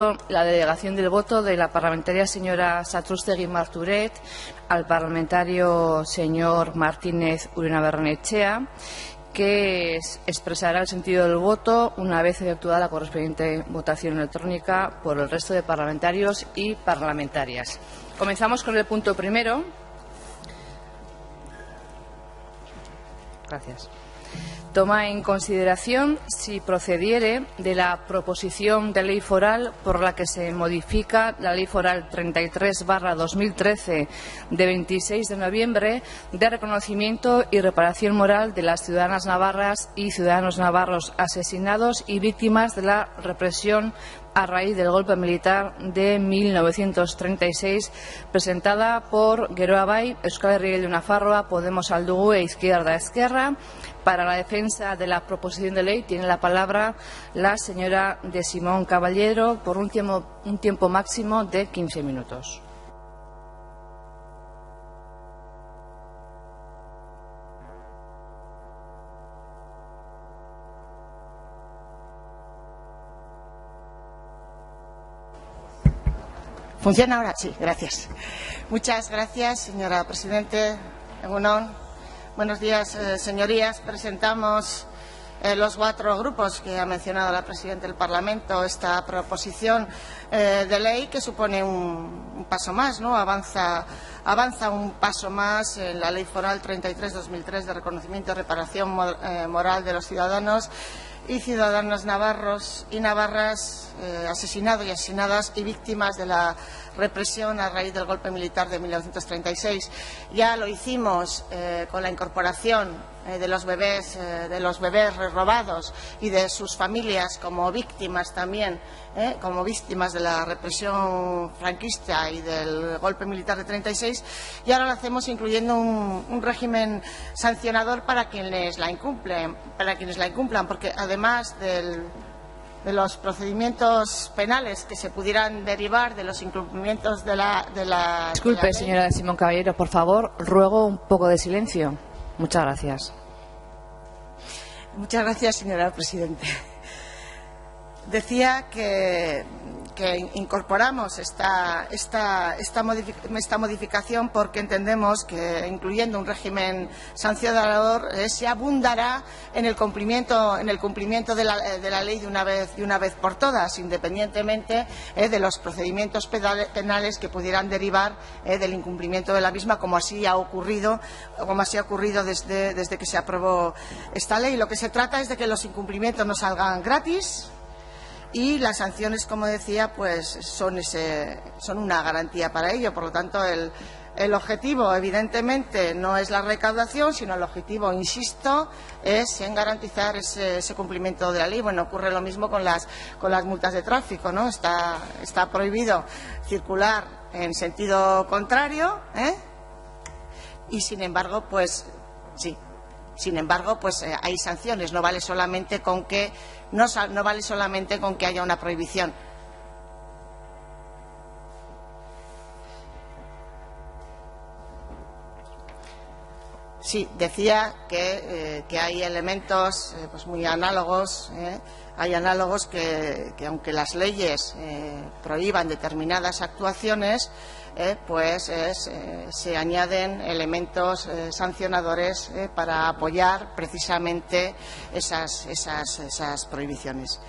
la delegación del voto de la parlamentaria señora Satrústegui Marturet al parlamentario señor Martínez Urena Barrenechea, que expresará el sentido del voto una vez efectuada la correspondiente votación electrónica por el resto de parlamentarios y parlamentarias. Comenzamos con el punto primero. Gracias. Toma en consideración, si procediere, de la proposición de ley foral por la que se modifica la Ley Foral 33/2013 de 26 de noviembre de reconocimiento y reparación moral de las ciudadanas navarras y ciudadanos navarros asesinados y víctimas de la represión a raíz del golpe militar de 1936, presentada por Geroa Bai, Euskal Herria Bildu Nafarroa, Podemos Aldugu e Izquierda Esquerra. Para la defensa de la proposición de ley tiene la palabra la señora de Simón Caballero por un tiempo máximo de 15 minutos. ¿Funciona ahora? Sí, gracias. Muchas gracias, señora Presidente. Egunon. Buenos días, señorías. Presentamos los 4 grupos que ha mencionado la Presidenta del Parlamento esta proposición de ley que supone un paso más, ¿no? Avanza un paso más en la Ley Foral 33/2003 de reconocimiento y reparación moral de los ciudadanos y ciudadanas navarros y navarras asesinados y asesinadas y víctimas de la represión a raíz del golpe militar de 1936. Ya lo hicimos con la incorporación de los bebés robados y de sus familias como víctimas también, como víctimas de la represión franquista y del golpe militar de 36, y ahora lo hacemos incluyendo un régimen sancionador para quienes la incumplan, porque además de los procedimientos penales que se pudieran derivar de los incumplimientos de la Disculpe, señora de Simón Caballero, por favor, ruego un poco de silencio. Muchas gracias. Muchas gracias, señora Presidenta. Decía que incorporamos esta modificación porque entendemos que, incluyendo un régimen sancionador, se abundará en el cumplimiento de la ley de una vez por todas, independientemente de los procedimientos penales que pudieran derivar del incumplimiento de la misma, como así ha ocurrido desde que se aprobó esta ley. Lo que se trata es de que los incumplimientos no salgan gratis. Y las sanciones, como decía, pues son una garantía para ello. Por lo tanto, el objetivo, evidentemente, no es la recaudación, sino el objetivo, insisto, es en garantizar ese cumplimiento de la ley. Bueno, ocurre lo mismo con las multas de tráfico, ¿no? Está prohibido circular en sentido contrario, y sin embargo, pues sí. Sin embargo, pues hay sanciones. No vale solamente con que haya una prohibición. Sí, decía que hay elementos pues muy análogos. Hay análogos que aunque las leyes prohíban determinadas actuaciones, se añaden elementos sancionadores para apoyar precisamente esas prohibiciones.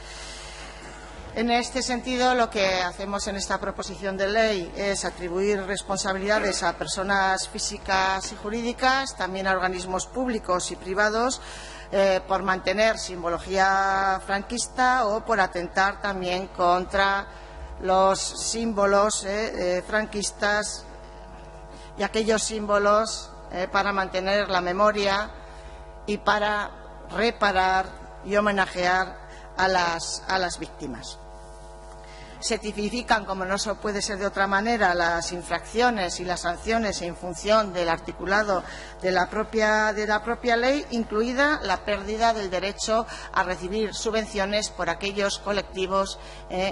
En este sentido, lo que hacemos en esta proposición de ley es atribuir responsabilidades a personas físicas y jurídicas, también a organismos públicos y privados, por mantener simbología franquista o por atentar también contra los símbolos franquistas y aquellos símbolos para mantener la memoria y para reparar y homenajear a las víctimas. Se tipifican, como no puede ser de otra manera, las infracciones y las sanciones en función del articulado de la propia ley, incluida la pérdida del derecho a recibir subvenciones por aquellos colectivos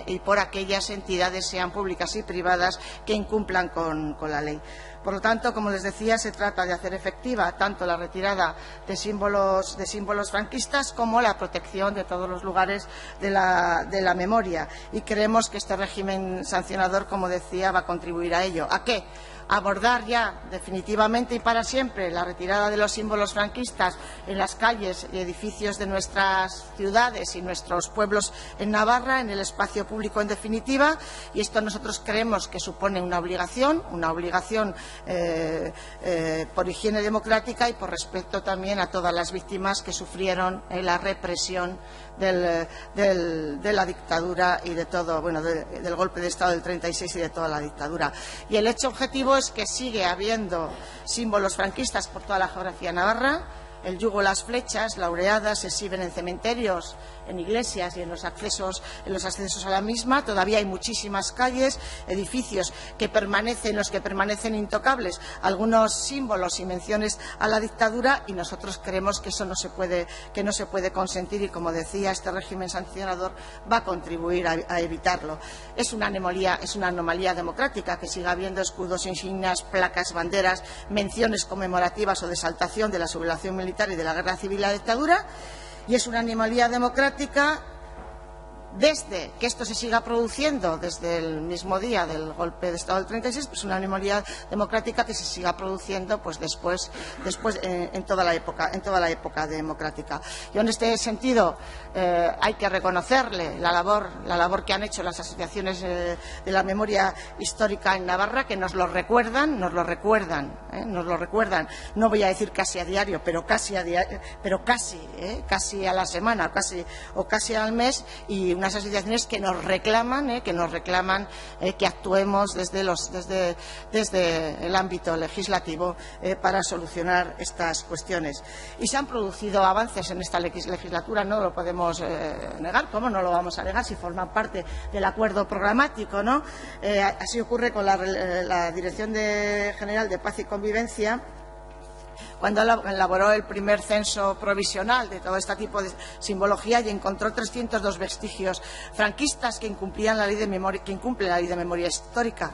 y por aquellas entidades, sean públicas y privadas, que incumplan con la ley. Por lo tanto, como les decía, se trata de hacer efectiva tanto la retirada de símbolos franquistas como la protección de todos los lugares de la memoria. Y creemos que este régimen sancionador, como decía, va a contribuir a ello. ¿A qué? Abordar ya definitivamente y para siempre la retirada de los símbolos franquistas en las calles y edificios de nuestras ciudades y nuestros pueblos en Navarra, en el espacio público en definitiva, y esto nosotros creemos que supone una obligación por higiene democrática y por respeto también a todas las víctimas que sufrieron la represión de la dictadura y de todo, bueno, del golpe de Estado del 36 y de toda la dictadura. Y el hecho objetivo es que sigue habiendo símbolos franquistas por toda la geografía navarra. El yugo, las flechas laureadas se exhiben en cementerios, en iglesias y en los accesos a la misma. Todavía hay muchísimas calles, edificios los que permanecen intocables, algunos símbolos y menciones a la dictadura, y nosotros creemos que eso no se puede consentir y, como decía, este régimen sancionador va a contribuir a evitarlo. Es una anomalía democrática que siga habiendo escudos, insignias, placas, banderas, menciones conmemorativas o de exaltación de la sublevación militar y de la guerra civil y la dictadura, y es una anomalía democrática desde que esto se siga produciendo desde el mismo día del golpe de Estado del 36, pues una anomalía democrática que se siga produciendo pues después en toda la época democrática. Yo en este sentido hay que reconocerle la labor que han hecho las asociaciones de la memoria histórica en Navarra, que nos lo recuerdan. No voy a decir casi a diario, pero casi a la semana, o casi al mes, y unas asociaciones que nos reclaman que actuemos desde el ámbito legislativo para solucionar estas cuestiones. Y se han producido avances en esta legislatura, no lo podemos negar. ¿Cómo no lo vamos a negar si forman parte del acuerdo programático, ¿no? Así ocurre con la Dirección General de Paz y Convivencia, cuando elaboró el primer censo provisional de todo este tipo de simbología, y encontró 302 vestigios franquistas que incumplen la ley de memoria histórica.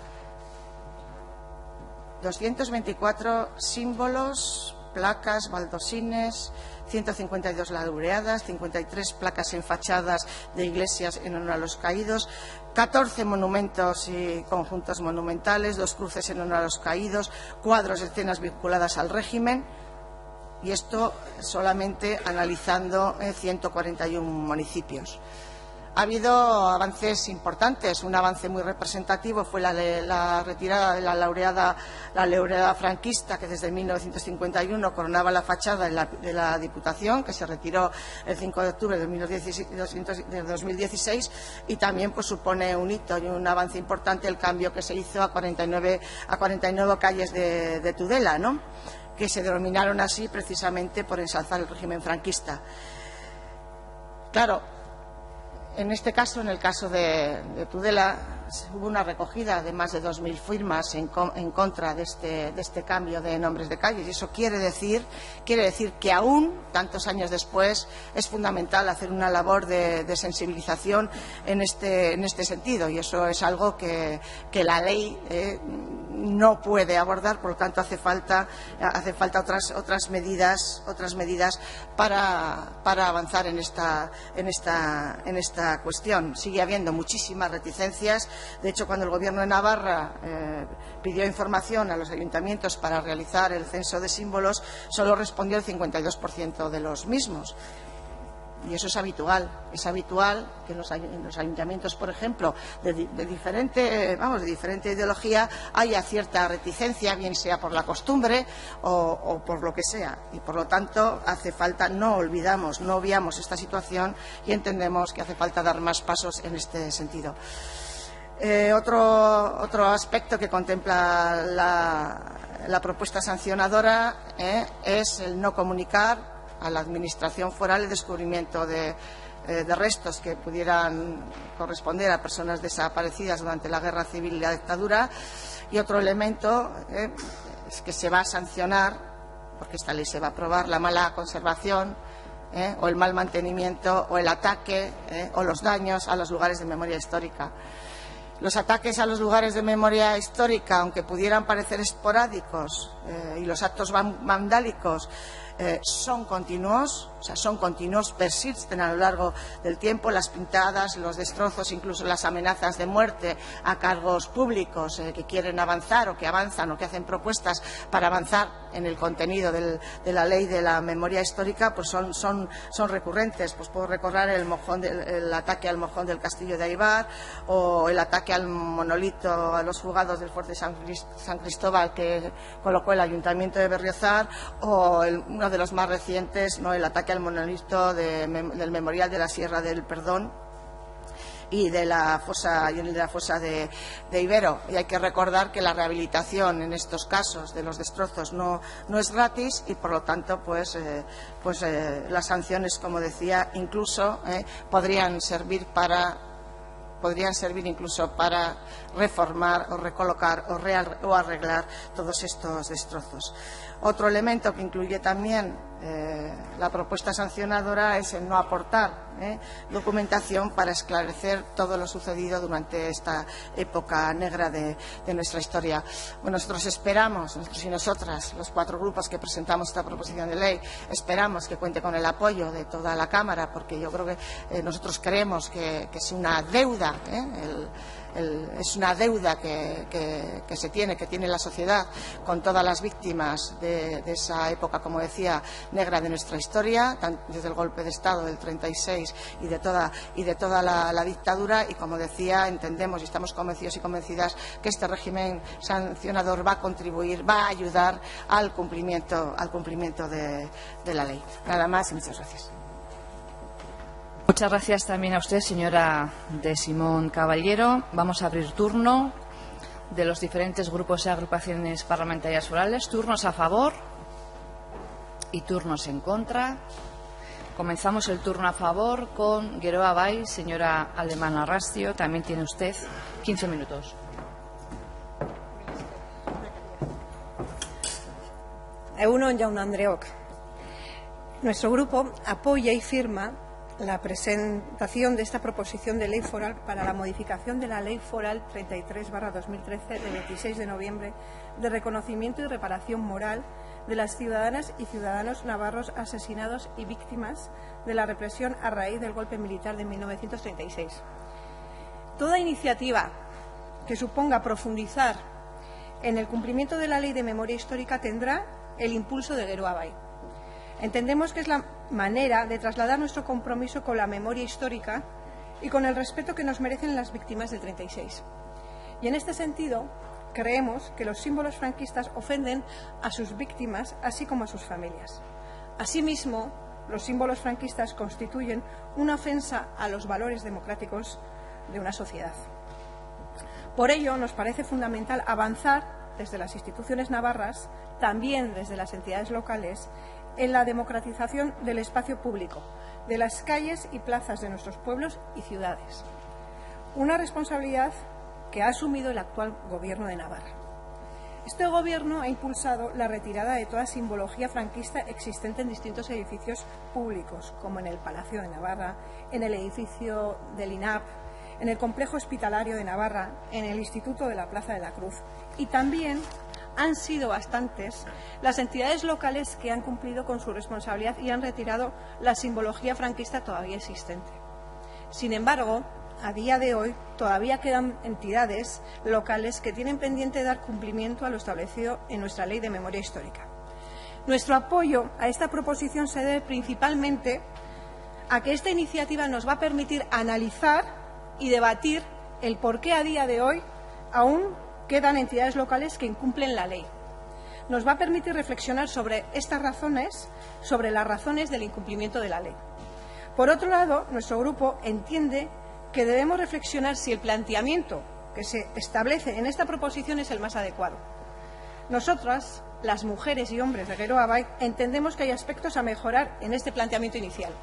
224 símbolos, placas, baldosines, 152 laureadas, 53 placas en fachadas de iglesias en honor a los caídos, 14 monumentos y conjuntos monumentales, 2 cruces en honor a los caídos, cuadros de escenas vinculadas al régimen, y esto solamente analizando 141 municipios. Ha habido avances importantes. Un avance muy representativo fue la retirada de la laureada franquista, que desde 1951 coronaba la fachada de la Diputación, que se retiró el 5 de octubre de 2016, y también pues supone un hito y un avance importante el cambio que se hizo a 49 calles de Tudela, ¿no?, que se denominaron así precisamente por ensalzar el régimen franquista. Claro, en este caso, en el caso de Tudela, hubo una recogida de más de 2.000 firmas en contra de este cambio de nombres de calles, y eso quiere decir que aún, tantos años después, es fundamental hacer una labor de sensibilización en este sentido, y eso es algo que la ley no puede abordar. Por lo tanto, hace falta otras medidas para avanzar en esta cuestión. Sigue habiendo muchísimas reticencias. De hecho, cuando el Gobierno de Navarra pidió información a los ayuntamientos para realizar el censo de símbolos, solo respondió el 52% de los mismos. Y eso es habitual. Es habitual que en los ayuntamientos, por ejemplo, de diferente ideología, haya cierta reticencia, bien sea por la costumbre o por lo que sea. Y, por lo tanto, hace falta, no obviamos esta situación, y entendemos que hace falta dar más pasos en este sentido. Otro aspecto que contempla la propuesta sancionadora es el no comunicar a la Administración foral el descubrimiento de restos que pudieran corresponder a personas desaparecidas durante la guerra civil y la dictadura. Y otro elemento es que se va a sancionar, porque esta ley se va a aprobar, la mala conservación o el mal mantenimiento o el ataque o los daños a los lugares de memoria histórica. Los ataques a los lugares de memoria histórica, aunque pudieran parecer esporádicos, y los actos vandálicos son continuos, persisten a lo largo del tiempo, las pintadas, los destrozos, incluso las amenazas de muerte a cargos públicos que quieren avanzar o que avanzan o que hacen propuestas para avanzar en el contenido de la ley de la memoria histórica, pues son recurrentes. Pues puedo recordar el ataque al mojón del castillo de Aibar, o el ataque al monolito, a los fugados del fuerte San Cristóbal que colocó el ayuntamiento de Berriozar, o uno de los más recientes, ¿no?, el ataque al monolito del Memorial de la Sierra del Perdón y de la fosa de Ibero. Y hay que recordar que la rehabilitación en estos casos de los destrozos no es gratis, y por lo tanto las sanciones, como decía, incluso podrían servir incluso para reformar o recolocar o arreglar todos estos destrozos. Otro elemento que incluye también la propuesta sancionadora es el no aportar documentación para esclarecer todo lo sucedido durante esta época negra de nuestra historia. Bueno, nosotros esperamos, nosotros y nosotras, los 4 grupos que presentamos esta proposición de ley, esperamos que cuente con el apoyo de toda la Cámara, porque yo creo que nosotros creemos que es una deuda, es una deuda que tiene la sociedad con todas las víctimas de esa época, como decía, negra de nuestra historia, desde el golpe de Estado del 36 y de toda la dictadura. Y, como decía, entendemos y estamos convencidos y convencidas que este régimen sancionador va a contribuir, va a ayudar al cumplimiento de la ley. Nada más y muchas gracias. Muchas gracias también a usted, señora de Simón Caballero. Vamos a abrir turno de los diferentes grupos y agrupaciones parlamentarias forales. Turnos a favor y turnos en contra. Comenzamos el turno a favor con Geroa Bai. Señora Alemán Arrastio, también tiene usted 15 minutos. Egunon, jaun Andreok. Nuestro grupo apoya y firma la presentación de esta proposición de ley foral para la modificación de la Ley Foral 33/2013 de 26 de noviembre de reconocimiento y reparación moral de las ciudadanas y ciudadanos navarros asesinados y víctimas de la represión a raíz del golpe militar de 1936. Toda iniciativa que suponga profundizar en el cumplimiento de la Ley de Memoria Histórica tendrá el impulso de Geroa Bai. Entendemos que es la manera de trasladar nuestro compromiso con la memoria histórica y con el respeto que nos merecen las víctimas del 36. Y en este sentido, creemos que los símbolos franquistas ofenden a sus víctimas, así como a sus familias. Asimismo, los símbolos franquistas constituyen una ofensa a los valores democráticos de una sociedad. Por ello, nos parece fundamental avanzar desde las instituciones navarras, también desde las entidades locales, en la democratización del espacio público, de las calles y plazas de nuestros pueblos y ciudades. Una responsabilidad que ha asumido el actual Gobierno de Navarra. Este Gobierno ha impulsado la retirada de toda simbología franquista existente en distintos edificios públicos, como en el Palacio de Navarra, en el edificio del INAP, en el Complejo Hospitalario de Navarra, en el Instituto de la Plaza de la Cruz. Y también han sido bastantes las entidades locales que han cumplido con su responsabilidad y han retirado la simbología franquista todavía existente. Sin embargo, a día de hoy todavía quedan entidades locales que tienen pendiente dar cumplimiento a lo establecido en nuestra Ley de Memoria Histórica. Nuestro apoyo a esta proposición se debe principalmente a que esta iniciativa nos va a permitir analizar y debatir el por qué a día de hoy aún quedan entidades locales que incumplen la ley. Nos va a permitir reflexionar sobre estas razones, sobre las razones del incumplimiento de la ley. Por otro lado, nuestro grupo entiende que debemos reflexionar si el planteamiento que se establece en esta proposición es el más adecuado. Nosotras, las mujeres y hombres de Geroa Bai, entendemos que hay aspectos a mejorar en este planteamiento inicial.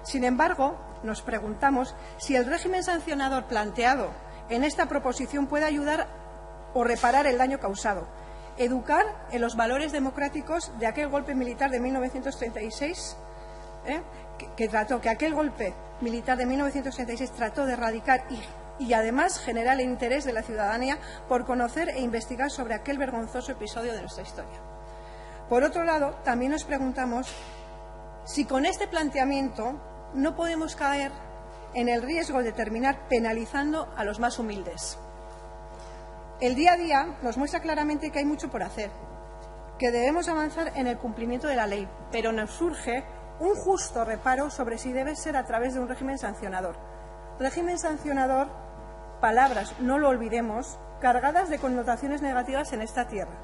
Sin embargo, nos preguntamos si el régimen sancionador planteado en esta proposición puede ayudar o reparar el daño causado, educar en los valores democráticos de aquel golpe militar de 1936, que aquel golpe militar de 1936 trató de erradicar y además genera el interés de la ciudadanía por conocer e investigar sobre aquel vergonzoso episodio de nuestra historia. Por otro lado, también nos preguntamos si con este planteamiento no podemos caer en el riesgo de terminar penalizando a los más humildes. El día a día nos muestra claramente que hay mucho por hacer, que debemos avanzar en el cumplimiento de la ley, pero nos surge un justo reparo sobre si debe ser a través de un régimen sancionador. Régimen sancionador, palabras, no lo olvidemos, cargadas de connotaciones negativas en esta tierra,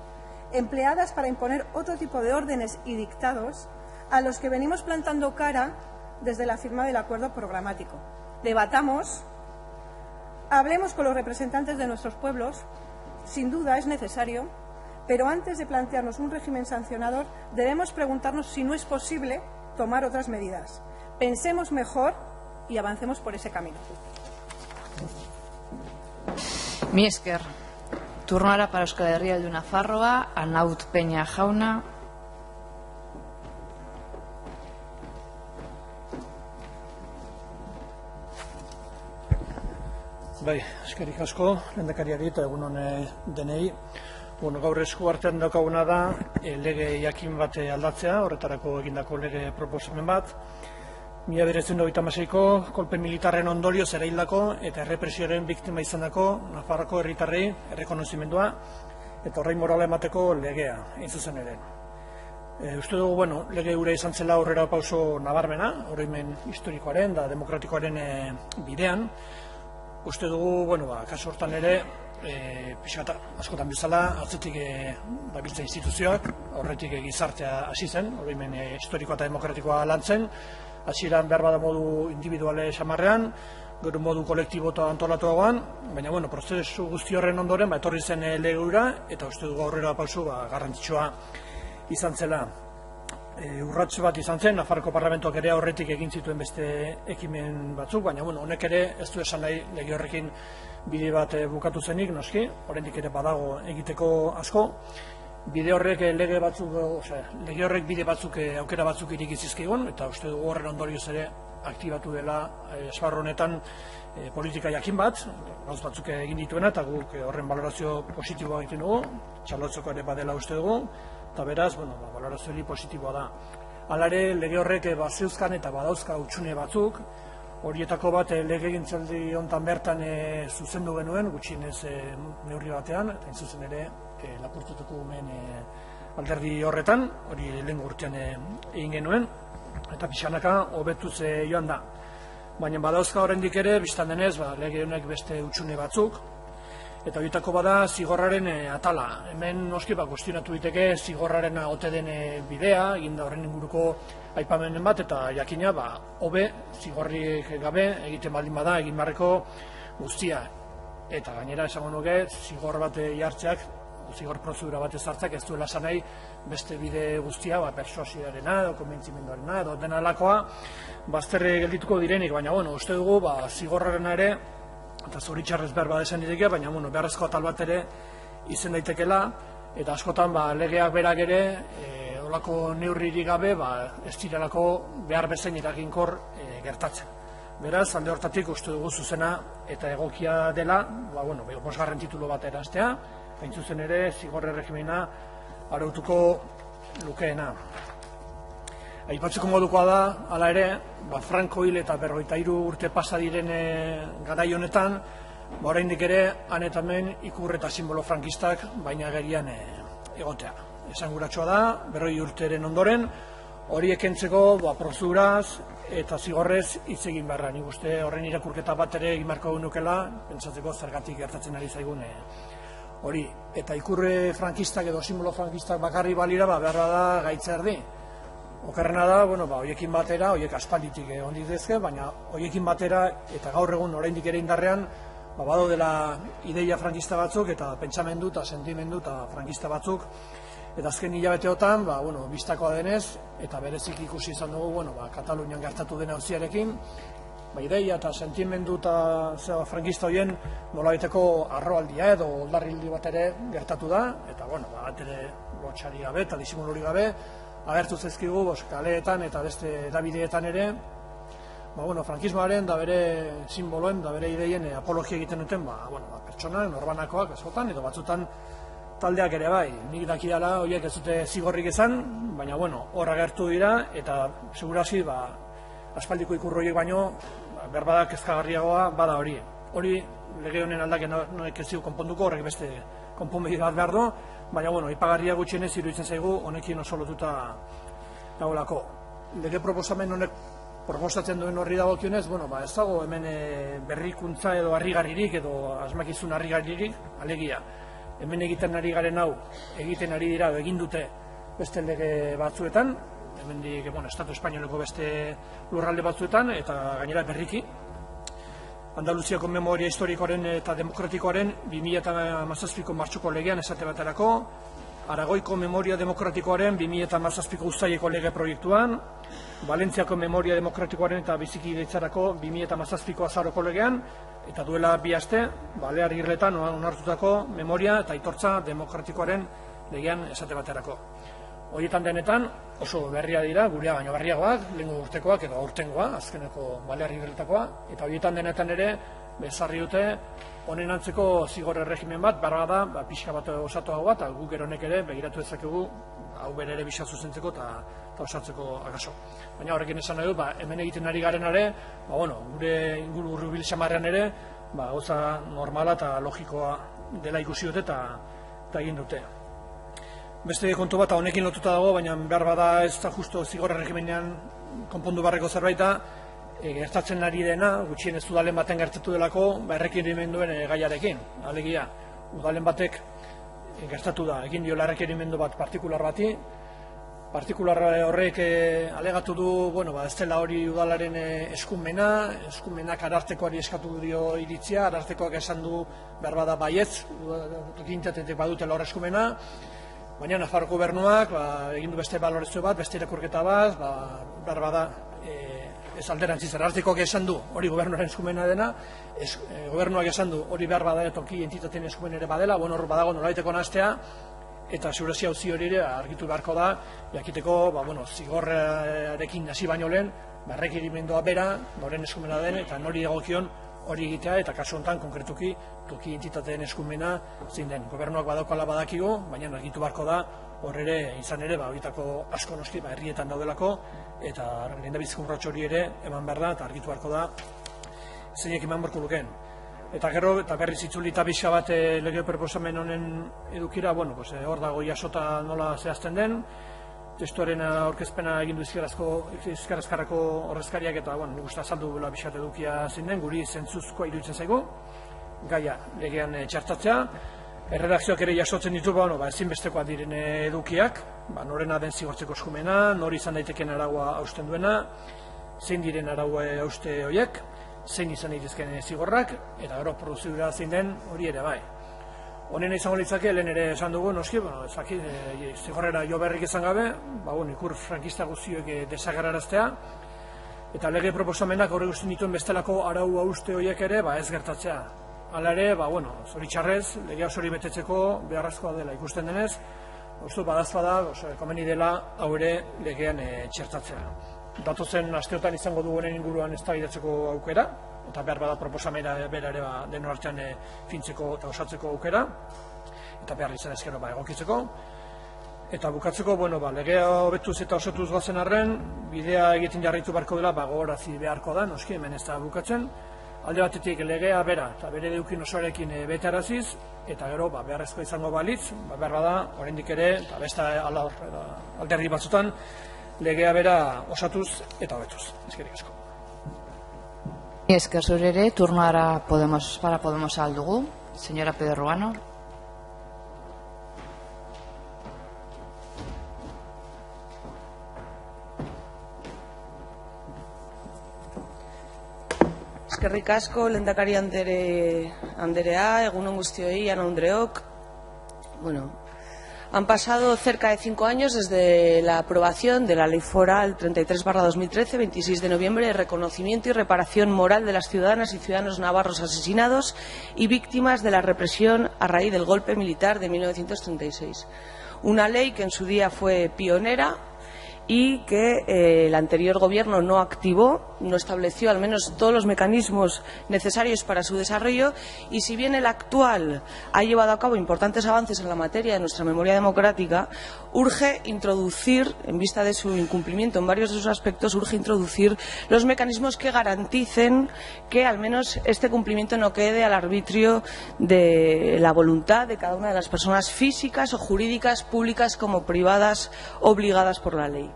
empleadas para imponer otro tipo de órdenes y dictados a los que venimos plantando cara desde la firma del acuerdo programático. Debatamos, hablemos con los representantes de nuestros pueblos, sin duda es necesario, pero antes de plantearnos un régimen sancionador debemos preguntarnos si no es posible tomar otras medidas. Pensemos mejor y avancemos por ese camino. Mi esker. Turnoara para Euskal Herria Bilduna Nafarroa, Anaut Peña jauna. Bai, eskerrik asko, lehendakariari eta egun hon denei. Gaur esku artean daukaguna da lege jakin bat aldatzea, horretarako egindako lege proposamen bat. 1996ko kolpe militarren ondorioz eraildako eta errepresioaren biktima izandako Nafarroako herritarrei errekonozimendua eta horrein morala emateko legea, hain zuzen ere. Uste dugu, lege hura izan zela aurrera pauso nabarmena, oroimen historikoaren da demokratikoaren bidean. Uste dugu, kasu hortan ere, pixkata askotan bezala, atzetik dabiltza instituzioak, horretik gizartea hasi zen, oroimen historikoa eta demokratikoa lantzen, hasieran behar bada modu individuale xamarrean, gero modu kolektibo eta antolatuagoan, baina prozesu guzti horren ondoren etorri zen lege hura, eta uste dugu aurrera pauso garrantzitsua izan zela. Urrats bat izan zen, Nafarroko Parlamentuak ere aurretik egin zituen beste ekimen batzuk, baina honek ere ez du esan nahi lege horrekin bide bat bukatu zenik, noski, oraindik ere badago egiteko asko. Bide horrek lege horrek bide batzuk, aukera batzuk ireki zizkigun, eta uste dugu horren ondorioz ere aktibatu dela esparru honetan politika jakin bat, gauz batzuk egin dituena, eta guk horren balorazio positiboa egiten dugu, txalotzeko ere badela uste dugu, eta beraz, balorazio hori positiboa da. Hala ere, lege horrek zeuzkan eta badauzka hutsune batzuk, horietako bat legegintzaldi hontan bertan zuzendu genuen, gutxienez neurri batean, eta zuzen ere lapurtutuko hemen alderdi horretan, hori lehen urtean egin genuen, eta pixanaka hobetuz joan da. Baina badauzka oraindik ere, biztan denez, lege honek beste hutsune batzuk, eta horietako bada zigorraren atala. Hemen noski kuestionatu diteke zigorraren ote den bidea, eginda horren inguruko aipamenen bat, eta jakina hobe zigorrik gabe egiten baldin bada egin beharreko guztia. Eta gainera esango nuke zigor bat jartzeak, zigor prozedura bat ezartzeak ez duela esan nahi beste bide guztia, persuasioarena edo konbentzimenduarena edo dena alakoa bazterre geldituko direnik, baina uste dugu zigorraren ere, eta zoritxarrez behar badesan ditekea, baina beharrezko atal bat ere izen daitekela, eta askotan legeak berak ere olako neurririk gabe ez direlako behar bezain eraginkor gertatzen. Beraz, alde hortatik uste dugu zuzena eta egokia dela, bosgarren titulu bat eraztea, hain zuzen ere zigorre regimena arautuko lukeena. Aipatzeko modukoa da, hala ere, Franco hil eta 53 urte pasa diren garai honetan, oraindik ere, han eta hemen ikur eta simbolo frankistak baina agerian egotea. Esanguratsua da, 40 urteren ondoren, horiek kentzeko prozeduraz eta zigorrez hitz egin beharra. Nik uste horren irakurketa bat ere egin beharko genukela, pentsatzeko zergatik gertatzen ari zaigun hori. Eta ikurre frankistak edo simbolo frankistak bakarri balira, behar da gaitza erdi. Okerrena da, horiekin batera, horiek aspalditik egon ditezke, baina horiekin batera eta gaur egun oraindik ere indarrean, bado dela ideia frankista batzuk eta pentsamendu eta sentimendu eta frankista batzuk. Eta azken hilabeteotan, bistakoa denez, eta berezik ikusi izan dugu, Katalunian gertatu den auziarekin, ideia eta sentimendu eta frankista horien nolabaiteko arroaldia edo oldarrildi bat ere gertatu da, eta bat ere lotxari gabe eta disimuluri gabe, agertu zaizkigu kaleetan eta beste edabideetan ere, frankismoaren da bere simboloen, da bere ideien apologia egiten duten, pertsona, norbanakoak askotan, edo batzutan taldeak ere bai. Nik dakidala horiek ez dute zigorrik izan, baina hor agertu dira, eta segurazi aspaldiko ikurroiek baino berbada kezkagarriagoa bada hori. Hori lege honen aldaketak ez zigu konponduko, horrek beste konponbide bat behar du, baina aipagarria gutxienez iruditzen zaigu honekin oso lotuta dagoelako. Lege proposamen honek proposatzen duen horri dagokionez, ez dago hemen berrikuntza edo harrigarririk edo asmakizun harrigarririk, alegia. Hemen egiten ari garen hau, egiten ari dira, egin dute beste lege batzuetan, hemendik Estatu Espainoleko beste lurralde batzuetan, eta gainera berriki. Andaluziako memoria historikoaren eta demokratikoaren 2017ko martxoko legean esate baterako, Aragoiko memoria demokratikoaren 2017ko uztaileko lege proiektuan, Valentziako memoria demokratikoaren eta bizikidetzarako 2017ko azaroko legean, eta duela 2 aste, Balear Irletan onartutako memoria eta aitortza demokratikoaren legean esate baterako. Horietan denetan oso berria dira, gurea baino berriagoak, lehengo urtekoak edo aurtengoa, azkeneko Balear Irletakoa, eta horietan denetan ere bezarri dute honen antzeko zigor erregimen bat, bada pixka bat osatuago bat, eta guk eronek ere begiratu ezakegu hau bere ere bisa zuzentzeko eta osatzeko akaso. Baina horrekin esan nahi dut, hemen egiten ari garenare, gure inguru hurbil xamarrean ere, gauza normala eta logikoa dela ikusi dute eta egin dute. Beste kontu bat honekin lotuta dago, baina behar bada ez da justo zigor erregimenean konpondu barreko zerbaita, gertatzen ari dena, gutxien ez udalen baten gertatu delako, errekerimenduen gaiarekin. Alegia, udalen batek gertatu da, egin diola errekerimendu bat partikular bati, partikular horrek alegatu du, ez dela hori udalaren eskumenak arartekoari eskatu dio iritzia, arartekoak esan du behar bada baietz, tokintetetek badutela hor eskumena, baina Nafarroko gobernuak egin du beste balorazio bat, beste irakurketa bat, behar bada ez alderantziz, arartekoak esan du hori gobernuaren eskumena dena, gobernuak esan du hori behar bada toki entitateen eskumen ere badela, hor badago nolaiteko nahastea, eta segurazia auzi hori ere argitu beharko da, jakiteko zigorrearekin hasi baino lehen, errekerimendua bera, noren eskumena den, eta nori egokion hori egitea, eta kasu honetan konkretuki toki entitateen eskumena zein den. Gobernuak badaukala badakigu, baina argitu beharko da, hor ere, izan ere, horietako asko noski, herrietan daudelako, eta lehendabiziko urrats hori ere eman behar da, eta argitu beharko da, zeinek eman beharko lukeen. Eta gero, eta berriz itzulita pixka bat lege proposamen honen edukira, hor dago jasota nola zehazten den, testuaren aurkezpena egin du izkerazkarrako ordezkariak, eta nik uste azaldu bela pixkat edukia zein den, guri zentzuzkoa iruditzen zaigu, gaia legean txartatzea, erredakzioak ere jasotzen ditu, ezinbestekoa diren edukiak, norena den zigortzeko eskumena, nori izan daiteken araua hausten duena, zein diren araua hauste horiek, zein izan daitezken zigorrak, eta gero prozedura zein den hori ere bai. Honen izango litzake, lehen ere esan dugu, noski, zigorrera jo berrik izan gabe, ikur frankista guztiok desagerraraztea, eta lege proposamenak horre guztien dituen bestelako arau hauste horiek ere ez gertatzea. Hala ere, zoritxarrez, lege hori betetzeko beharrezkoa dela ikusten denez, uste badazpa da, komeni dela hau ere legean txertatzea. Datozen asteotan izango dugunen inguruan eztabaidatzeko aukera, eta behar bada proposamena bera ere denon artean fintzeko eta osatzeko aukera, eta behar izan ezkero egokitzeko. Eta bukatzeko, legea hobetuz eta osatuz goazen arren, bidea egiten jarraitu beharko dela, gogorazi beharko da, noski hemen ez da bukatzen. Alde batetik legea bera eta bere edukin osoarekin betaraziz, eta gero beharrezko izango balitz, behar bada, oraindik ere, eta beste alderdi batzutan, legea bera osatuz eta hobetuz. Eskerrik asko. Esker zure ere, turnoara Podemos aldugu. Señora Pederruano. Eskerrik asko, lehendakari anderea, egun on guztioi, Jaun-Andreok. Han pasado cerca de 5 años desde la aprobación de la Ley Foral 33/2013, 26 de noviembre, de reconocimiento y reparación moral de las ciudadanas y ciudadanos navarros asesinados y víctimas de la represión a raíz del golpe militar de 1936. Una ley que en su día fue pionera y que el anterior Gobierno no activó, no estableció al menos todos los mecanismos necesarios para su desarrollo, y si bien el actual ha llevado a cabo importantes avances en la materia de nuestra memoria democrática, urge introducir, en vista de su incumplimiento en varios de sus aspectos, urge introducir los mecanismos que garanticen que al menos este cumplimiento no quede al arbitrio de la voluntad de cada una de las personas físicas o jurídicas, públicas como privadas, obligadas por la ley.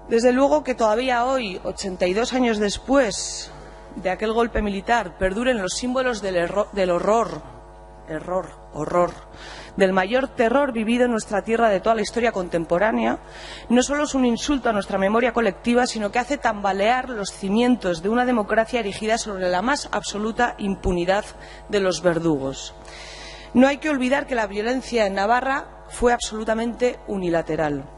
Desde luego que todavía hoy, 82 años después de aquel golpe militar, perduren los símbolos del horror, del mayor terror vivido en nuestra tierra de toda la historia contemporánea, no solo es un insulto a nuestra memoria colectiva, sino que hace tambalear los cimientos de una democracia erigida sobre la más absoluta impunidad de los verdugos. No hay que olvidar que la violencia en Navarra fue absolutamente unilateral.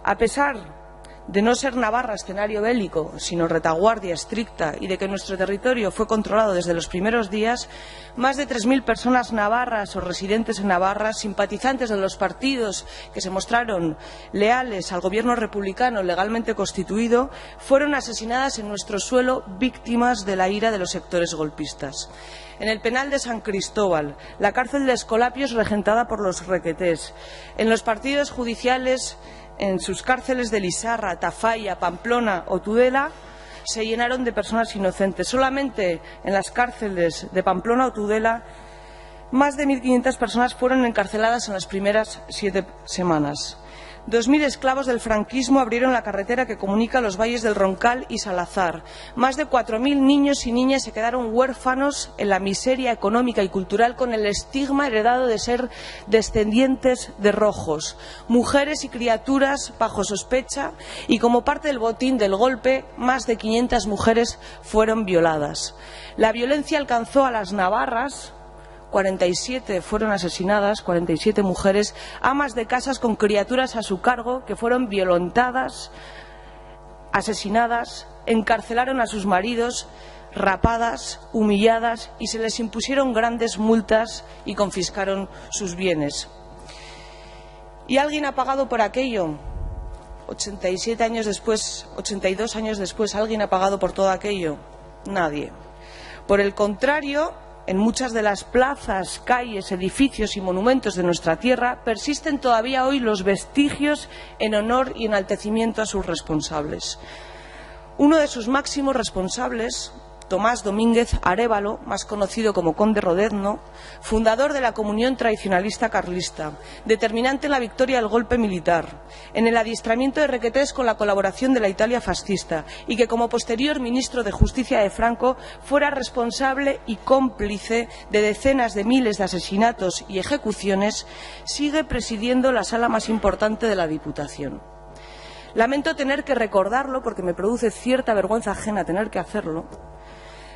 A pesar de no ser Navarra escenario bélico, sino retaguardia estricta, y de que nuestro territorio fue controlado desde los primeros días, más de 3.000 personas navarras o residentes en Navarra, simpatizantes de los partidos que se mostraron leales al gobierno republicano legalmente constituido, fueron asesinadas en nuestro suelo, víctimas de la ira de los sectores golpistas. En el penal de San Cristóbal, la cárcel de Escolapios regentada por los requetés, en los partidos judiciales, en sus cárceles de Lizarra, Tafalla, Pamplona o Tudela, se llenaron de personas inocentes. Solamente en las cárceles de Pamplona o Tudela, más de 1.500 personas fueron encarceladas en las primeras 7 semanas. 2.000 esclavos del franquismo abrieron la carretera que comunica los valles del Roncal y Salazar. Más de 4.000 niños y niñas se quedaron huérfanos en la miseria económica y cultural con el estigma heredado de ser descendientes de rojos. Mujeres y criaturas bajo sospecha, y como parte del botín del golpe, más de 500 mujeres fueron violadas. La violencia alcanzó a las navarras. 47 fueron asesinadas, 47 mujeres, amas de casas con criaturas a su cargo, que fueron violentadas, asesinadas, encarcelaron a sus maridos, rapadas, humilladas, y se les impusieron grandes multas y confiscaron sus bienes. ¿Y alguien ha pagado por aquello? 87 años después, 82 años después, ¿alguien ha pagado por todo aquello? Nadie. Por el contrario, en muchas de las plazas, calles, edificios y monumentos de nuestra tierra persisten todavía hoy los vestigios en honor y enaltecimiento a sus responsables. Uno de sus máximos responsables, Tomás Domínguez Arévalo, más conocido como Conde Rodezno, fundador de la Comunión Tradicionalista Carlista, determinante en la victoria del golpe militar, en el adiestramiento de requetés con la colaboración de la Italia fascista, y que como posterior ministro de Justicia de Franco fuera responsable y cómplice de decenas de miles de asesinatos y ejecuciones, sigue presidiendo la sala más importante de la Diputación. Lamento tener que recordarlo porque me produce cierta vergüenza ajena tener que hacerlo,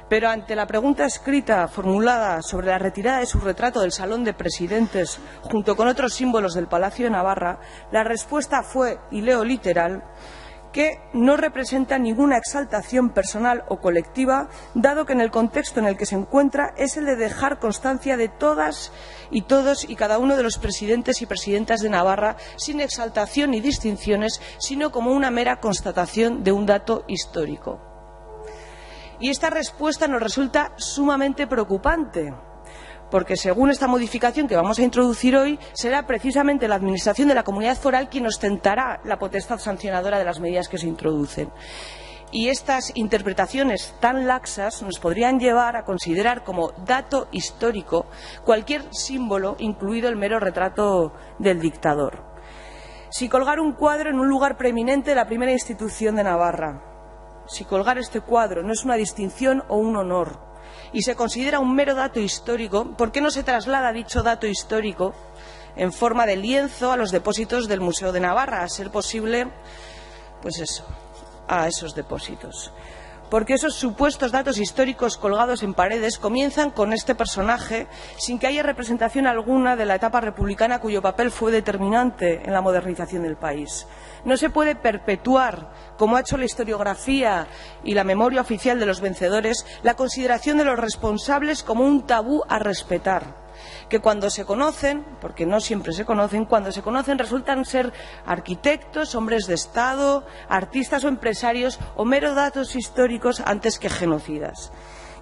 pero ante la pregunta escrita formulada sobre la retirada de su retrato del Salón de Presidentes junto con otros símbolos del Palacio de Navarra, la respuesta fue, y leo literal, que no representa ninguna exaltación personal o colectiva, dado que en el contexto en el que se encuentra es el de dejar constancia de todas y todos y cada uno de los presidentes y presidentas de Navarra, sin exaltación ni distinciones, sino como una mera constatación de un dato histórico. Y esta respuesta nos resulta sumamente preocupante, porque según esta modificación que vamos a introducir hoy, será precisamente la Administración de la Comunidad Foral quien ostentará la potestad sancionadora de las medidas que se introducen. Y estas interpretaciones tan laxas nos podrían llevar a considerar como dato histórico cualquier símbolo, incluido el mero retrato del dictador. Si colgar un cuadro en un lugar preeminente de la primera institución de Navarra, si colgar este cuadro no es una distinción o un honor y se considera un mero dato histórico, ¿por qué no se traslada dicho dato histórico en forma de lienzo a los depósitos del Museo de Navarra, a ser posible, pues eso, a esos depósitos? Porque esos supuestos datos históricos colgados en paredes comienzan con este personaje sin que haya representación alguna de la etapa republicana cuyo papel fue determinante en la modernización del país. No se puede perpetuar, como ha hecho la historiografía y la memoria oficial de los vencedores, la consideración de los responsables como un tabú a respetar. que cuando se conocen, porque no siempre se conocen, cuando se conocen resultan ser arquitectos, hombres de Estado, artistas o empresarios o mero datos históricos antes que genocidas.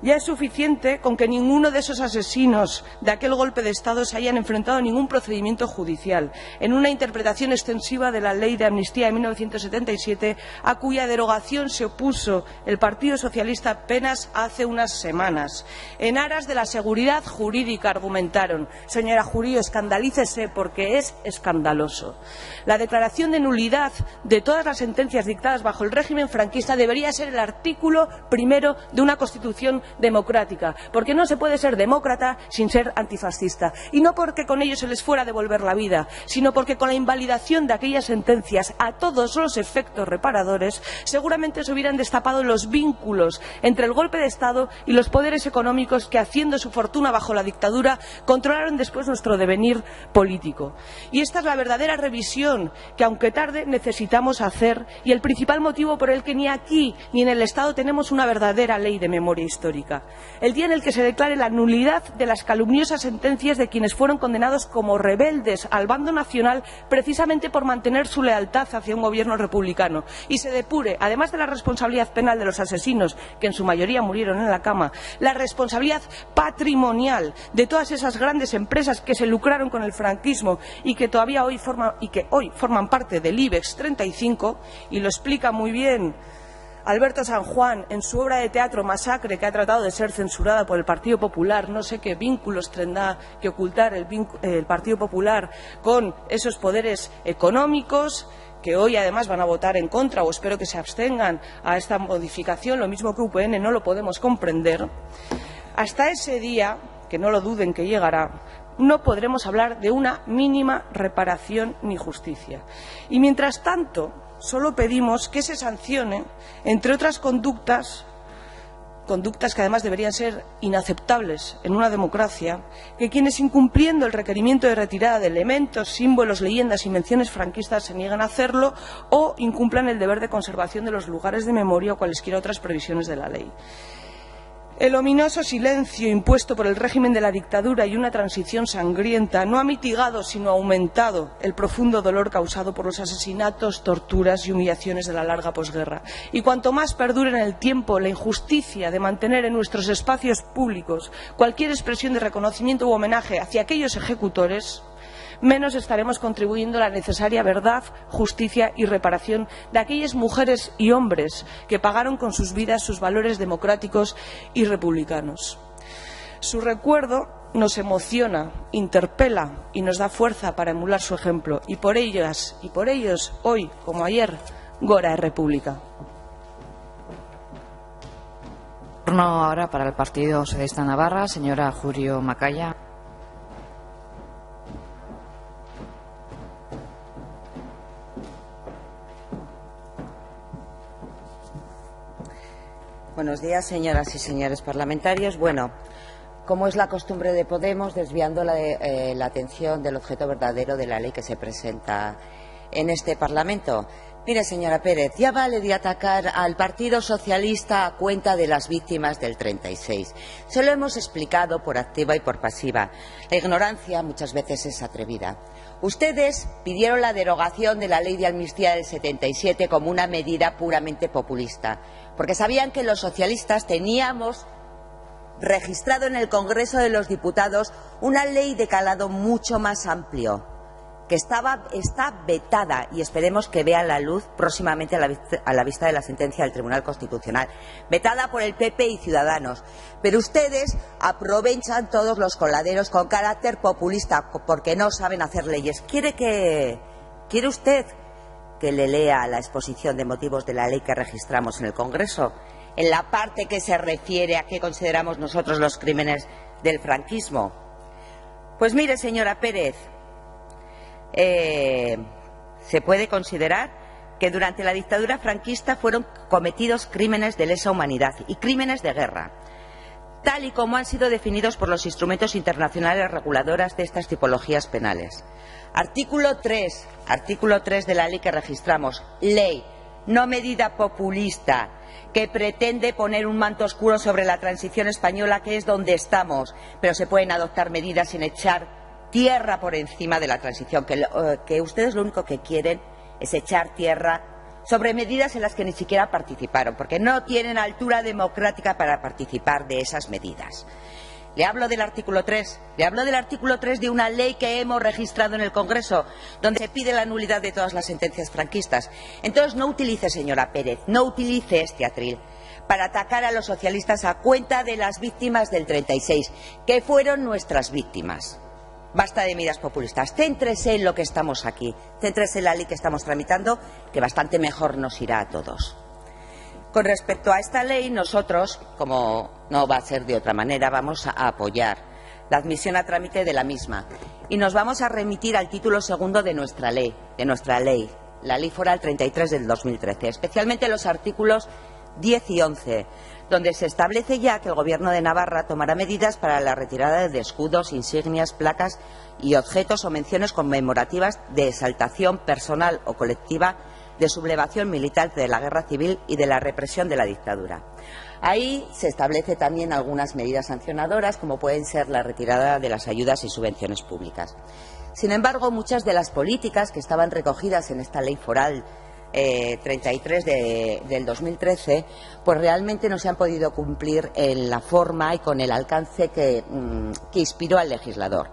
Ya es suficiente con que ninguno de esos asesinos de aquel golpe de Estado se hayan enfrentado a ningún procedimiento judicial, en una interpretación extensiva de la Ley de Amnistía de 1977, a cuya derogación se opuso el Partido Socialista apenas hace unas semanas. En aras de la seguridad jurídica argumentaron. Señora Jurío, escandalícese porque es escandaloso. La declaración de nulidad de todas las sentencias dictadas bajo el régimen franquista debería ser el artículo primero de una Constitución democrática, porque no se puede ser demócrata sin ser antifascista, y no porque con ello se les fuera a devolver la vida, sino porque con la invalidación de aquellas sentencias a todos los efectos reparadores seguramente se hubieran destapado los vínculos entre el golpe de Estado y los poderes económicos que, haciendo su fortuna bajo la dictadura, controlaron después nuestro devenir político. Y esta es la verdadera revisión que, aunque tarde, necesitamos hacer, y el principal motivo por el que ni aquí ni en el Estado tenemos una verdadera ley de memoria histórica. El día en el que se declare la nulidad de las calumniosas sentencias de quienes fueron condenados como rebeldes al bando nacional precisamente por mantener su lealtad hacia un gobierno republicano, y se depure, además de la responsabilidad penal de los asesinos, que en su mayoría murieron en la cama, la responsabilidad patrimonial de todas esas grandes empresas que se lucraron con el franquismo y que hoy forman parte del IBEX 35, y lo explica muy bien Alberto San Juan en su obra de teatro Masacre, que ha tratado de ser censurada por el Partido Popular. No sé qué vínculos tendrá que ocultar el Partido Popular con esos poderes económicos, que hoy además van a votar en contra, o espero que se abstengan a esta modificación, lo mismo que UPN, no lo podemos comprender. Hasta ese día, que no lo duden que llegará, no podremos hablar de una mínima reparación ni justicia. Y mientras tanto, solo pedimos que se sancione, entre otras conductas que además deberían ser inaceptables en una democracia, que quienes, incumpliendo el requerimiento de retirada de elementos, símbolos, leyendas y menciones franquistas se niegan a hacerlo, o incumplan el deber de conservación de los lugares de memoria o cualesquiera otras previsiones de la ley. El ominoso silencio impuesto por el régimen de la dictadura y una transición sangrienta no ha mitigado, sino aumentado, el profundo dolor causado por los asesinatos, torturas y humillaciones de la larga posguerra. Y cuanto más perdure en el tiempo la injusticia de mantener en nuestros espacios públicos cualquier expresión de reconocimiento u homenaje hacia aquellos ejecutores, menos estaremos contribuyendo a la necesaria verdad, justicia y reparación de aquellas mujeres y hombres que pagaron con sus vidas sus valores democráticos y republicanos. Su recuerdo nos emociona, interpela y nos da fuerza para emular su ejemplo. Y por ellas y por ellos, hoy como ayer, Gora es República. Turno ahora para el Partido Socialista Navarra, señora Jurío Macaya. Buenos días, señoras y señores parlamentarios. Bueno, como es la costumbre de Podemos, desviando la atención del objeto verdadero de la ley que se presenta en este Parlamento. Mire, señora Pérez, ya vale de atacar al Partido Socialista a cuenta de las víctimas del 36. Se lo hemos explicado por activa y por pasiva. La ignorancia muchas veces es atrevida. Ustedes pidieron la derogación de la Ley de Amnistía del 77 como una medida puramente populista, porque sabían que los socialistas teníamos registrado en el Congreso de los Diputados una ley de calado mucho más amplio, que está vetada, y esperemos que vea la luz próximamente a la vista de la sentencia del Tribunal Constitucional, vetada por el PP y Ciudadanos. Pero ustedes aprovechan todos los coladeros con carácter populista porque no saben hacer leyes. ¿Quiere usted que le lea la exposición de motivos de la ley que registramos en el Congreso, en la parte que se refiere a qué consideramos nosotros los crímenes del franquismo? Pues mire, señora Pérez, se puede considerar que durante la dictadura franquista fueron cometidos crímenes de lesa humanidad y crímenes de guerra, tal y como han sido definidos por los instrumentos internacionales reguladores de estas tipologías penales. Artículo 3 de la ley que registramos, ley no medida populista que pretende poner un manto oscuro sobre la transición española, que es donde estamos, pero se pueden adoptar medidas sin echar tierra por encima de la transición, que ustedes lo único que quieren es echar tierra sobre medidas en las que ni siquiera participaron, porque no tienen altura democrática para participar de esas medidas. Le hablo del artículo 3, de una ley que hemos registrado en el Congreso, donde se pide la nulidad de todas las sentencias franquistas. Entonces no utilice, señora Pérez, no utilice este atril para atacar a los socialistas a cuenta de las víctimas del 36, que fueron nuestras víctimas. Basta de medidas populistas. Céntrese en lo que estamos aquí, céntrese en la ley que estamos tramitando, que bastante mejor nos irá a todos. Con respecto a esta ley, nosotros, como no va a ser de otra manera, vamos a apoyar la admisión a trámite de la misma y nos vamos a remitir al título segundo de nuestra ley, la Ley Foral 33 del 2013, especialmente los artículos 10 y 11, donde se establece ya que el Gobierno de Navarra tomará medidas para la retirada de escudos, insignias, placas y objetos o menciones conmemorativas de exaltación personal o colectiva, de sublevación militar de la guerra civil y de la represión de la dictadura. Ahí se establece también algunas medidas sancionadoras, como pueden ser la retirada de las ayudas y subvenciones públicas. Sin embargo, muchas de las políticas que estaban recogidas en esta Ley Foral 33 del 2013, pues realmente no se han podido cumplir en la forma y con el alcance que inspiró al legislador.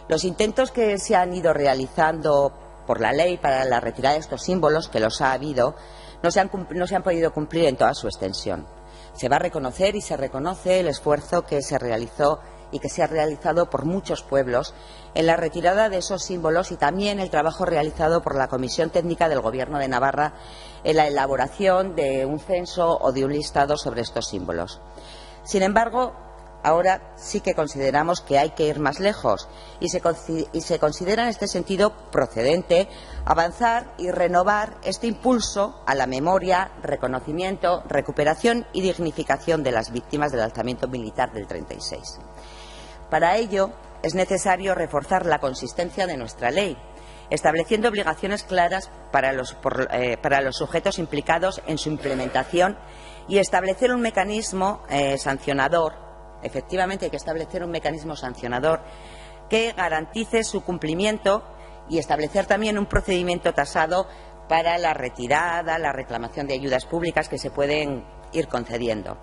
Los intentos que se han ido realizando por la ley para la retirada de estos símbolos, que los ha habido, no se han podido cumplir en toda su extensión. Se va a reconocer y se reconoce el esfuerzo que se realizó y que se ha realizado por muchos pueblos en la retirada de esos símbolos y también el trabajo realizado por la Comisión Técnica del Gobierno de Navarra en la elaboración de un censo o de un listado sobre estos símbolos. Sin embargo, ahora sí que consideramos que hay que ir más lejos y se considera en este sentido procedente avanzar y renovar este impulso a la memoria, reconocimiento, recuperación y dignificación de las víctimas del alzamiento militar del 36. Para ello es necesario reforzar la consistencia de nuestra ley, estableciendo obligaciones claras para los sujetos implicados en su implementación y establecer un mecanismo sancionador. Efectivamente, hay que establecer un mecanismo sancionador que garantice su cumplimiento y establecer también un procedimiento tasado para la retirada, la reclamación de ayudas públicas que se pueden ir concediendo.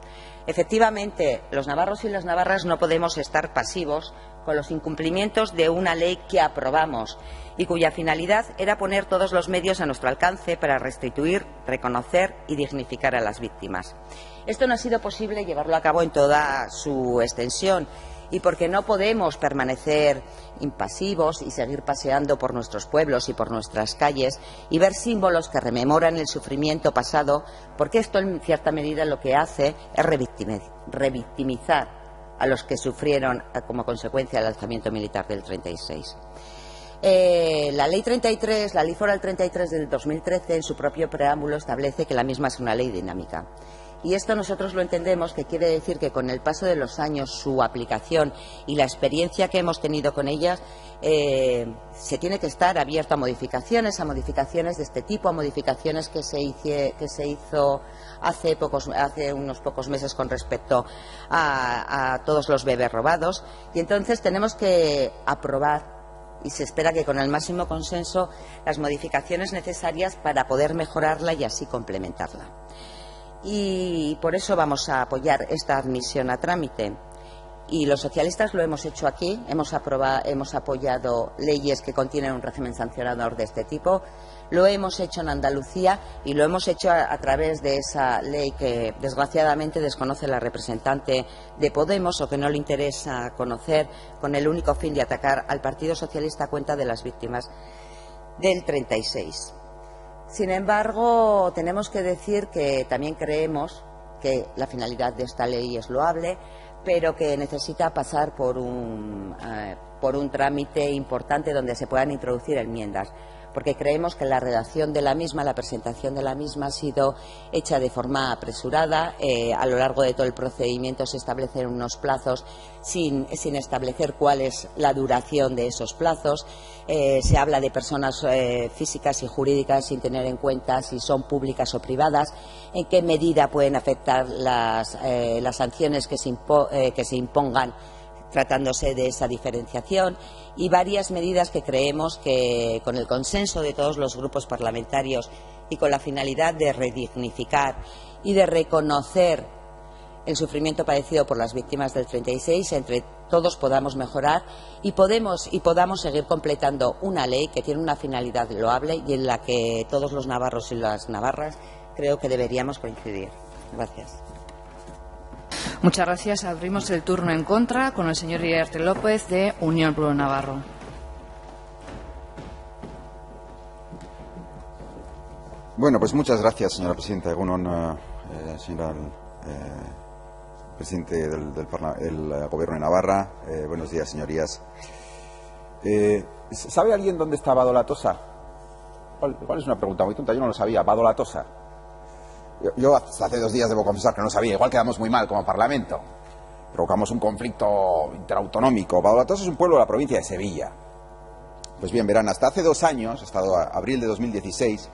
Efectivamente, los navarros y las navarras no podemos estar pasivos con los incumplimientos de una ley que aprobamos y cuya finalidad era poner todos los medios a nuestro alcance para restituir, reconocer y dignificar a las víctimas. Esto no ha sido posible llevarlo a cabo en toda su extensión y porque no podemos permanecer impasivos y seguir paseando por nuestros pueblos y por nuestras calles y ver símbolos que rememoran el sufrimiento pasado, porque esto en cierta medida lo que hace es revictimizar a los que sufrieron como consecuencia del alzamiento militar del 36. La Ley 33, la Ley Foral 33 del 2013, en su propio preámbulo establece que la misma es una ley dinámica. Y esto nosotros lo entendemos que quiere decir que con el paso de los años, su aplicación y la experiencia que hemos tenido con ellas, se tiene que estar abierto a modificaciones de este tipo, a modificaciones que se hizo hace unos pocos meses con respecto a todos los bebés robados. Y entonces tenemos que aprobar, y se espera que con el máximo consenso, las modificaciones necesarias para poder mejorarla y así complementarla. Y por eso vamos a apoyar esta admisión a trámite. Y los socialistas lo hemos hecho aquí, hemos apoyado leyes que contienen un régimen sancionador de este tipo, lo hemos hecho en Andalucía y lo hemos hecho a través de esa ley que desgraciadamente desconoce la representante de Podemos o que no le interesa conocer, con el único fin de atacar al Partido Socialista a cuenta de las víctimas del 36. Sin embargo, tenemos que decir que también creemos que la finalidad de esta ley es loable, pero que necesita pasar por un por un trámite importante donde se puedan introducir enmiendas, porque creemos que la redacción de la misma, la presentación de la misma ha sido hecha de forma apresurada. A lo largo de todo el procedimiento se establecen unos plazos sin establecer cuál es la duración de esos plazos. Se habla de personas físicas y jurídicas sin tener en cuenta si son públicas o privadas, en qué medida pueden afectar las sanciones que se impongan tratándose de esa diferenciación, y varias medidas que creemos que, con el consenso de todos los grupos parlamentarios y con la finalidad de redignificar y de reconocer el sufrimiento padecido por las víctimas del 36, entre todos podamos mejorar y podamos seguir completando una ley que tiene una finalidad loable y en la que todos los navarros y las navarras creo que deberíamos coincidir. Gracias. Muchas gracias. Abrimos el turno en contra con el señor Iriarte López, de Unión Pueblo Navarro. Bueno, pues muchas gracias, señora presidenta. Señora presidente del Gobierno de Navarra. Buenos días, señorías. ¿Sabe alguien dónde está Vado La Tosa? ¿Cuál es una pregunta muy tonta? Yo no lo sabía. Vado La Tosa. Yo hasta hace 2 días debo confesar que no sabía. Igual quedamos muy mal como Parlamento. Provocamos un conflicto interautonómico. Vado La Tosa es un pueblo de la provincia de Sevilla. Pues bien, verán, hasta hace 2 años, hasta abril de 2016,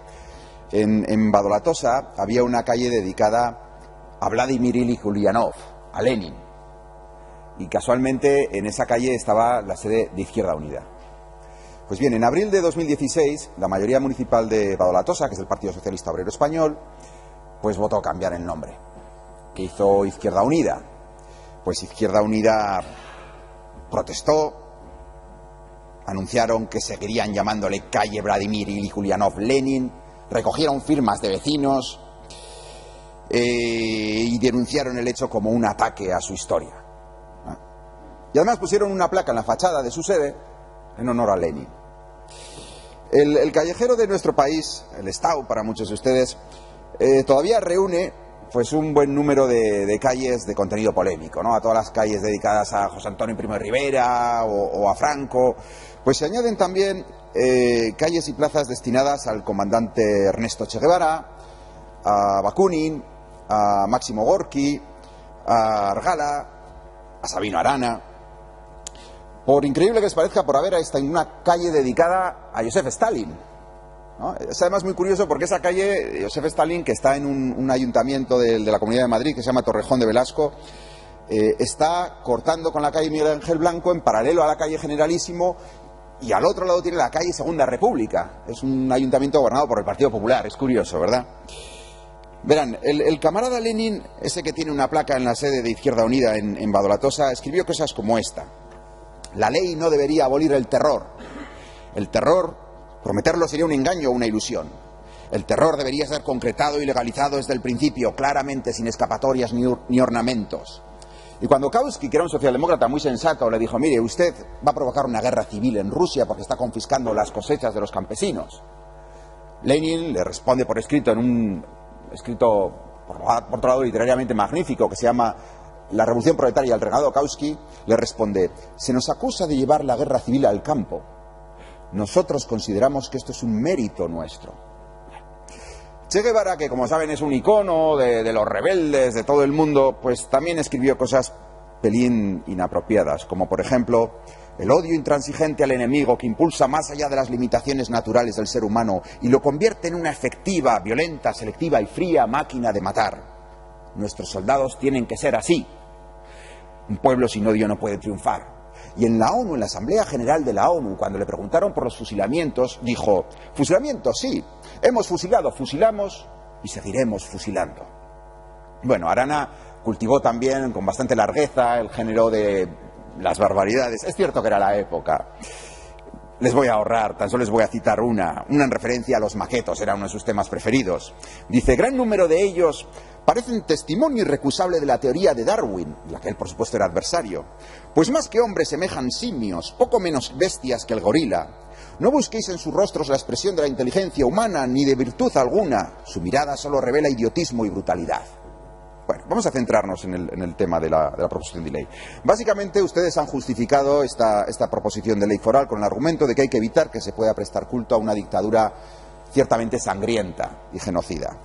en Vado La Tosa había una calle dedicada a Vladimir Ilich Ulyanov, a Lenin. Y casualmente en esa calle estaba la sede de Izquierda Unida. Pues bien, en abril de 2016, la mayoría municipal de Vado La Tosa, que es el Partido Socialista Obrero Español, pues votó cambiar el nombre. ¿Qué hizo Izquierda Unida? Pues Izquierda Unida protestó, anunciaron que seguirían llamándole calle Vladimir Ilich Ulyanov Lenin, recogieron firmas de vecinos y denunciaron el hecho como un ataque a su historia. Y además pusieron una placa en la fachada de su sede en honor a Lenin. El callejero de nuestro país, el Estado para muchos de ustedes, todavía reúne pues un buen número de calles de contenido polémico, ¿no? A todas las calles dedicadas a José Antonio Primo de Rivera o a Franco, pues se añaden también calles y plazas destinadas al comandante Ernesto Che Guevara, a Bakunin, a Máximo Gorki, a Argala, a Sabino Arana. Por increíble que les parezca, por haber hasta una calle dedicada a Josef Stalin, ¿no? Es además muy curioso porque esa calle, Josef Stalin, que está en un ayuntamiento de la Comunidad de Madrid, que se llama Torrejón de Velasco, está cortando con la calle Miguel Ángel Blanco en paralelo a la calle Generalísimo, y al otro lado tiene la calle Segunda República. Es un ayuntamiento gobernado por el Partido Popular. Es curioso, ¿verdad? Verán, el camarada Lenin, ese que tiene una placa en la sede de Izquierda Unida en Vado La Tosa, escribió cosas como esta: la ley no debería abolir el terror. El terror, prometerlo sería un engaño o una ilusión. El terror debería ser concretado y legalizado desde el principio, claramente, sin escapatorias ni ornamentos. Y cuando Kautsky, que era un socialdemócrata muy sensato, le dijo: mire, usted va a provocar una guerra civil en Rusia porque está confiscando las cosechas de los campesinos, Lenin le responde por escrito, en un escrito, por otro lado, literariamente magnífico, que se llama La Revolución Proletaria y el Renegado Kautsky, le responde: se nos acusa de llevar la guerra civil al campo. Nosotros consideramos que esto es un mérito nuestro. Che Guevara, que como saben es un icono de los rebeldes de todo el mundo, pues también escribió cosas pelín inapropiadas, como por ejemplo: el odio intransigente al enemigo que impulsa más allá de las limitaciones naturales del ser humano y lo convierte en una efectiva, violenta, selectiva y fría máquina de matar. Nuestros soldados tienen que ser así. Un pueblo sin odio no puede triunfar. Y en la ONU, en la Asamblea General de la ONU, cuando le preguntaron por los fusilamientos, dijo: fusilamientos, sí, hemos fusilado, fusilamos y seguiremos fusilando. Bueno, Arana cultivó también con bastante largueza el género de las barbaridades. Es cierto que era la época. Les voy a ahorrar, tan solo les voy a citar una en referencia a los maquetos, era uno de sus temas preferidos. Dice: gran número de ellos parecen testimonio irrecusable de la teoría de Darwin, la que él por supuesto era adversario, pues más que hombres semejan simios, poco menos bestias que el gorila. No busquéis en sus rostros la expresión de la inteligencia humana ni de virtud alguna, su mirada solo revela idiotismo y brutalidad. Bueno, vamos a centrarnos en el tema de la proposición de ley. Básicamente, ustedes han justificado esta proposición de ley foral con el argumento de que hay que evitar que se pueda prestar culto a una dictadura ciertamente sangrienta y genocida.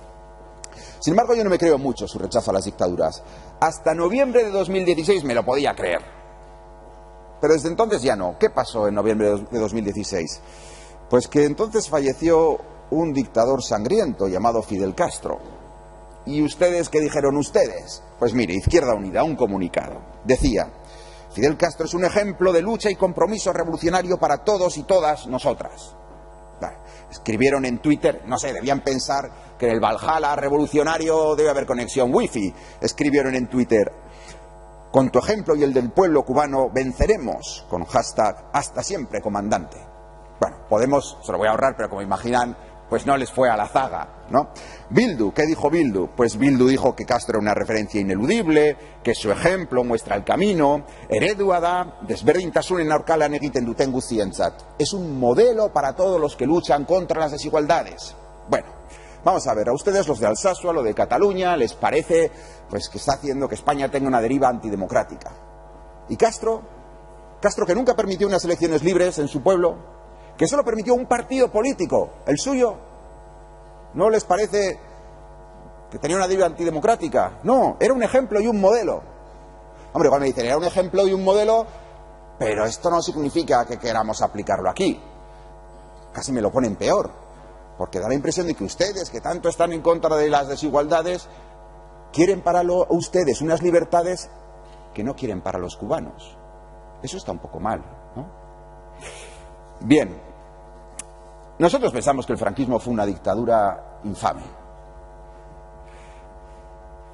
Sin embargo, yo no me creo mucho su rechazo a las dictaduras. Hasta noviembre de 2016 me lo podía creer. Pero desde entonces ya no. ¿Qué pasó en noviembre de 2016? Pues que entonces falleció un dictador sangriento llamado Fidel Castro. ¿Y ustedes qué dijeron ustedes? Pues mire, Izquierda Unida, un comunicado. Decía: Fidel Castro es un ejemplo de lucha y compromiso revolucionario para todos y todas nosotras. Claro, escribieron en Twitter, no sé, debían pensar que en el Valhalla revolucionario debe haber conexión wifi. Escribieron en Twitter: con tu ejemplo y el del pueblo cubano venceremos, con hashtag hasta siempre comandante. Bueno, Podemos, se lo voy a ahorrar, pero como imaginan, pues no les fue a la zaga, ¿no? Bildu, ¿qué dijo Bildu? Pues Bildu dijo que Castro era una referencia ineludible, que su ejemplo muestra el camino, eredua da, desberdintasunen aurkalan egiten duten guztientzat. Es un modelo para todos los que luchan contra las desigualdades. Bueno, vamos a ver, a ustedes los de Alsasua, lo de Cataluña, les parece pues que está haciendo que España tenga una deriva antidemocrática. ¿Y Castro? Castro, que nunca permitió unas elecciones libres en su pueblo, que solo permitió un partido político, el suyo. ¿No les parece que tenía una deriva antidemocrática? No, era un ejemplo y un modelo. Hombre, igual me dicen, era un ejemplo y un modelo, pero esto no significa que queramos aplicarlo aquí. Casi me lo ponen peor, porque da la impresión de que ustedes, que tanto están en contra de las desigualdades, quieren para ustedes unas libertades que no quieren para los cubanos. Eso está un poco mal, ¿no? Bien. Nosotros pensamos que el franquismo fue una dictadura infame.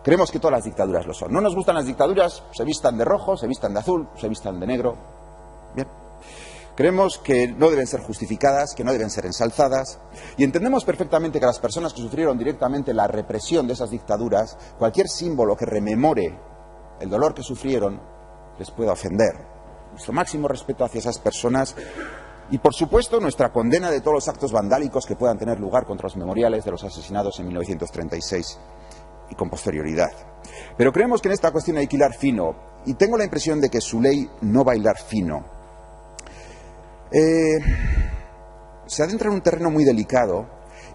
Creemos que todas las dictaduras lo son. No nos gustan las dictaduras, se vistan de rojo, se vistan de azul, se vistan de negro. Bien. Creemos que no deben ser justificadas, que no deben ser ensalzadas, y entendemos perfectamente que las personas que sufrieron directamente la represión de esas dictaduras, cualquier símbolo que rememore el dolor que sufrieron, les pueda ofender. Nuestro máximo respeto hacia esas personas. Y, por supuesto, nuestra condena de todos los actos vandálicos que puedan tener lugar contra los memoriales de los asesinados en 1936 y con posterioridad. Pero creemos que en esta cuestión hay que hilar fino, y tengo la impresión de que su ley no va a hilar fino. Se adentra en un terreno muy delicado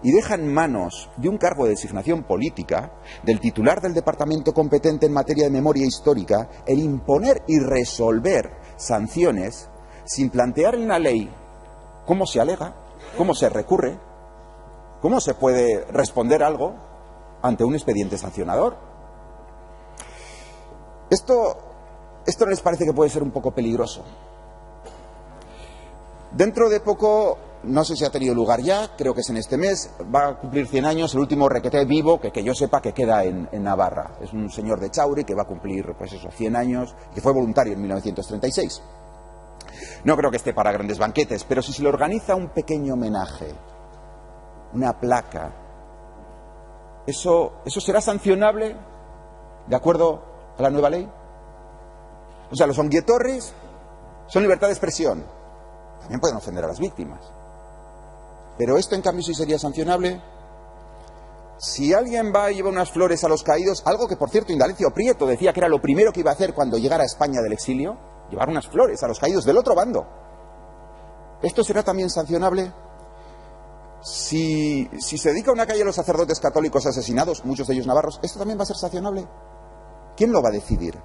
y deja en manos de un cargo de designación política, del titular del departamento competente en materia de memoria histórica, el imponer y resolver sanciones sin plantear en la ley cómo se alega, cómo se recurre, cómo se puede responder algo ante un expediente sancionador. Esto no les parece que puede ser un poco peligroso. Dentro de poco, no sé si ha tenido lugar ya, creo que es en este mes, va a cumplir 100 años el último requeté vivo que yo sepa que queda en Navarra. Es un señor de Chauri que va a cumplir, pues eso, 100 años, que fue voluntario en 1936. No creo que esté para grandes banquetes, pero si se le organiza un pequeño homenaje, una placa, ¿eso será sancionable de acuerdo a la nueva ley? O sea, los onguietorris son libertad de expresión. También pueden ofender a las víctimas. Pero esto, en cambio, sí sería sancionable. Si alguien va y lleva unas flores a los caídos, algo que, por cierto, Indalecio Prieto decía que era lo primero que iba a hacer cuando llegara a España del exilio, llevar unas flores a los caídos del otro bando. ¿Esto será también sancionable? Si se dedica a una calle a los sacerdotes católicos asesinados, muchos de ellos navarros, ¿esto también va a ser sancionable? ¿Quién lo va a decidir?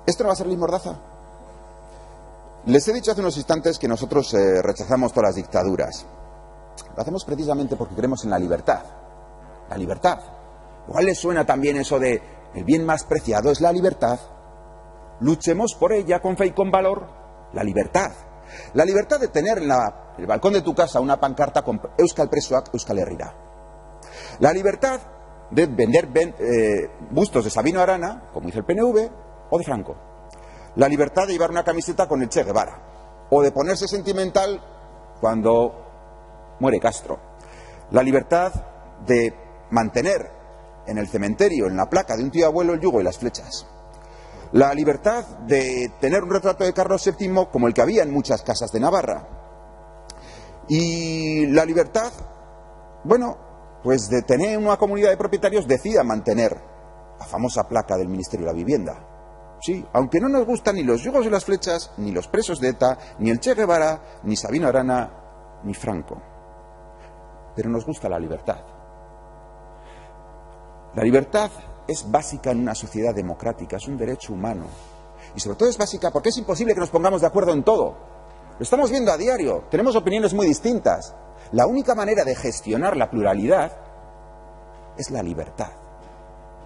¿Esto no va a ser ley mordaza? Les he dicho hace unos instantes que nosotros rechazamos todas las dictaduras. Lo hacemos precisamente porque creemos en la libertad. La libertad. Igual les suena también eso de el bien más preciado es la libertad. Luchemos por ella con fe y con valor. La libertad. La libertad de tener en el balcón de tu casa una pancarta con Euskal Presoak, Euskal Herrira. La libertad de vender bustos de Sabino Arana, como hizo el PNV, o de Franco. La libertad de llevar una camiseta con el Che Guevara. O de ponerse sentimental cuando muere Castro. La libertad de mantener en el cementerio, en la placa de un tío abuelo, el yugo y las flechas. La libertad de tener un retrato de Carlos VII como el que había en muchas casas de Navarra. Y la libertad, bueno, pues de tener una comunidad de propietarios decida mantener la famosa placa del Ministerio de la Vivienda. Sí, aunque no nos gustan ni los yugos y las flechas, ni los presos de ETA, ni el Che Guevara, ni Sabino Arana, ni Franco. Pero nos gusta la libertad. La libertad es básica en una sociedad democrática, es un derecho humano. Y sobre todo es básica porque es imposible que nos pongamos de acuerdo en todo. Lo estamos viendo a diario, tenemos opiniones muy distintas. La única manera de gestionar la pluralidad es la libertad.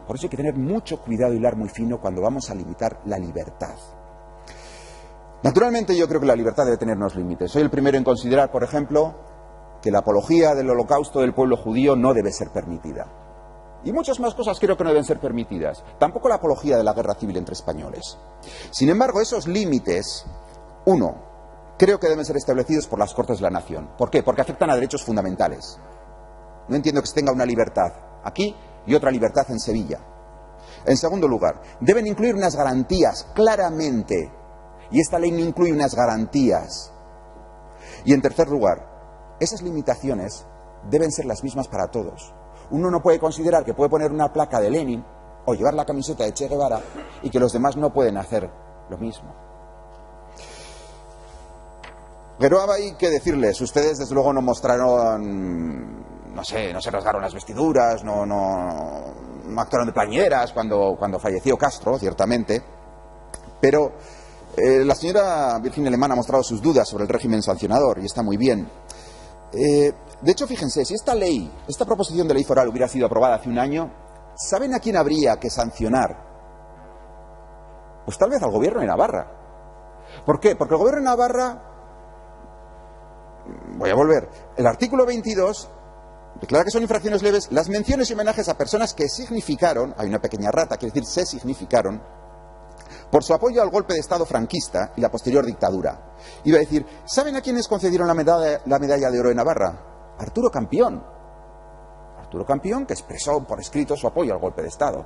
Por eso hay que tener mucho cuidado y hilar muy fino cuando vamos a limitar la libertad. Naturalmente yo creo que la libertad debe tener unos límites. Soy el primero en considerar, por ejemplo, que la apología del holocausto del pueblo judío no debe ser permitida. Y muchas más cosas creo que no deben ser permitidas. Tampoco la apología de la guerra civil entre españoles. Sin embargo, esos límites, uno, creo que deben ser establecidos por las Cortes de la Nación. ¿Por qué? Porque afectan a derechos fundamentales. No entiendo que se tenga una libertad aquí y otra libertad en Sevilla. En segundo lugar, deben incluir unas garantías, claramente. Y esta ley no incluye unas garantías. Y en tercer lugar, esas limitaciones deben ser las mismas para todos. Uno no puede considerar que puede poner una placa de Lenin o llevar la camiseta de Che Guevara y que los demás no pueden hacer lo mismo. Pero hay que decirles, ustedes desde luego no mostraron, no se rasgaron las vestiduras, no actuaron de plañideras cuando falleció Castro, ciertamente, pero la señora Virginia Alemán ha mostrado sus dudas sobre el régimen sancionador y está muy bien. De hecho, fíjense, si esta proposición de ley foral hubiera sido aprobada hace un año, ¿saben a quién habría que sancionar? Pues tal vez al gobierno de Navarra. ¿Por qué? Porque el gobierno de Navarra, voy a volver, el artículo 22 declara que son infracciones leves las menciones y homenajes a personas que significaron, hay una pequeña rata, quiere decir se significaron, por su apoyo al golpe de Estado franquista y la posterior dictadura. Iba a decir, ¿saben a quiénes concedieron la medalla de oro de Navarra? Arturo Campión. Arturo Campión, que expresó por escrito su apoyo al golpe de Estado.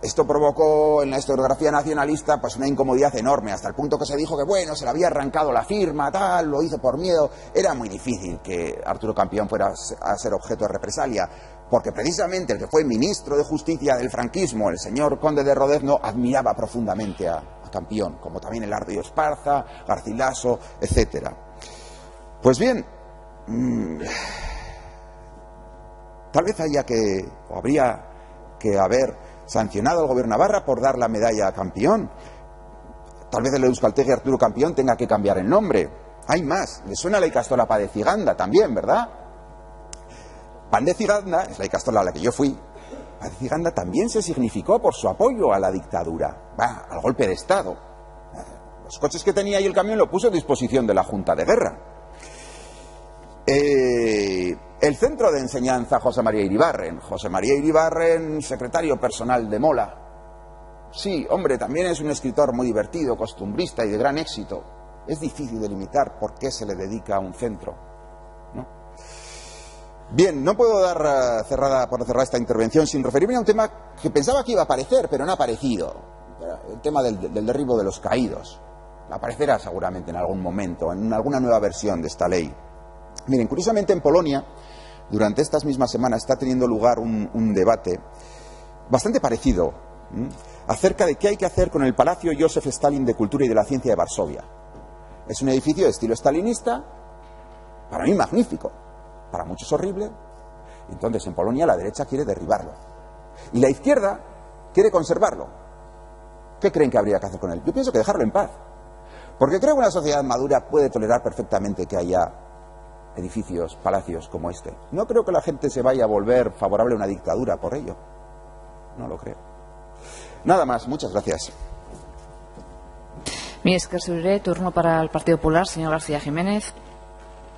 Esto provocó en la historiografía nacionalista pues una incomodidad enorme, hasta el punto que se dijo que bueno, se le había arrancado la firma, tal, lo hizo por miedo. Era muy difícil que Arturo Campión fuera a ser objeto de represalia, porque precisamente el que fue ministro de Justicia del franquismo, el señor conde de Rodezno, admiraba profundamente a Campión, como también Elardo Esparza, Garcilaso, etcétera. Pues bien, tal vez habría que haber sancionado al gobierno de Navarra por dar la medalla a Campión. Tal vez el euskaltegui Arturo Campión tenga que cambiar el nombre. Hay más, le suena la Ikastola Paz de Ciganda también, ¿verdad? Pan de Ciganda, es la Ikastola a la que yo fui, Paz de Ciganda también se significó por su apoyo a la dictadura, al golpe de Estado. Los coches que tenía y el camión lo puso a disposición de la Junta de Guerra. El centro de enseñanza José María Iribarren, secretario personal de Mola. Sí, hombre, también es un escritor muy divertido, costumbrista y de gran éxito. Es difícil delimitar por qué se le dedica a un centro, ¿no? Bien, no puedo dar por cerrada esta intervención sin referirme a un tema que pensaba que iba a aparecer, pero no ha aparecido. El tema del derribo de los caídos. Aparecerá seguramente en algún momento, en alguna nueva versión de esta ley. Miren, curiosamente en Polonia, durante estas mismas semanas está teniendo lugar un debate bastante parecido acerca de qué hay que hacer con el Palacio Józef Stalin de Cultura y de la Ciencia de Varsovia. Es un edificio de estilo stalinista, para mí magnífico, para muchos horrible. Entonces en Polonia la derecha quiere derribarlo y la izquierda quiere conservarlo. ¿Qué creen que habría que hacer con él? Yo pienso que dejarlo en paz, porque creo que una sociedad madura puede tolerar perfectamente que haya edificios, palacios como este. No creo que la gente se vaya a volver favorable a una dictadura por ello. No lo creo. Nada más, muchas gracias. Mi esker zure, turno para el Partido Popular, señor García Jiménez.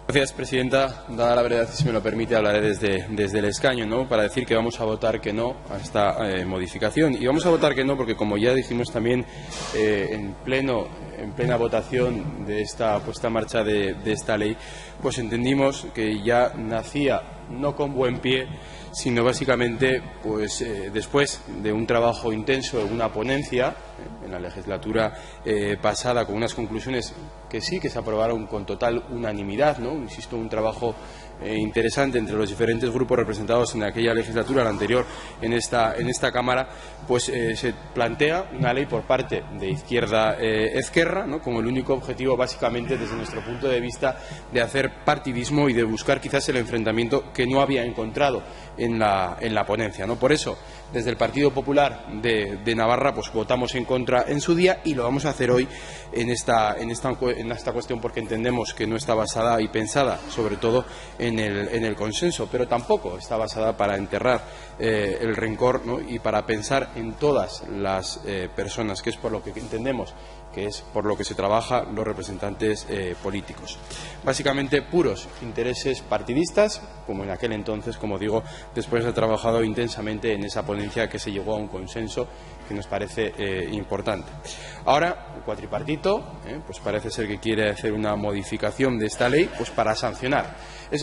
Gracias, presidenta. Dada la brevedad, si me lo permite, hablaré desde el escaño, ¿no?, para decir que vamos a votar que no a esta modificación. Y vamos a votar que no porque, como ya dijimos también en plena votación de esta puesta en marcha de esta ley, pues entendimos que ya nacía no con buen pie, sino básicamente pues después de un trabajo intenso en una ponencia en la legislatura pasada, con unas conclusiones que sí que se aprobaron con total unanimidad, ¿no? Insisto, un trabajo interesante entre los diferentes grupos representados en aquella legislatura, la anterior, en esta Cámara, pues se plantea una ley por parte de Izquierda-Ezquerra, ¿no?, con el único objetivo, básicamente, desde nuestro punto de vista, de hacer partidismo y de buscar quizás el enfrentamiento que no había encontrado en la ponencia, ¿no? Por eso, desde el Partido Popular de Navarra, pues votamos en contra en su día, y lo vamos a hacer hoy en esta cuestión, porque entendemos que no está basada y pensada sobre todo en el consenso, pero tampoco está basada para enterrar el rencor, ¿no?, y para pensar en todas las personas, que es por lo que entendemos que es por lo que se trabaja los representantes políticos. Básicamente puros intereses partidistas, como en aquel entonces, como digo, después de haber trabajado intensamente en esa ponencia que se llegó a un consenso que nos parece importante. Ahora, el cuatripartito, pues parece ser que quiere hacer una modificación de esta ley, pues para sancionar.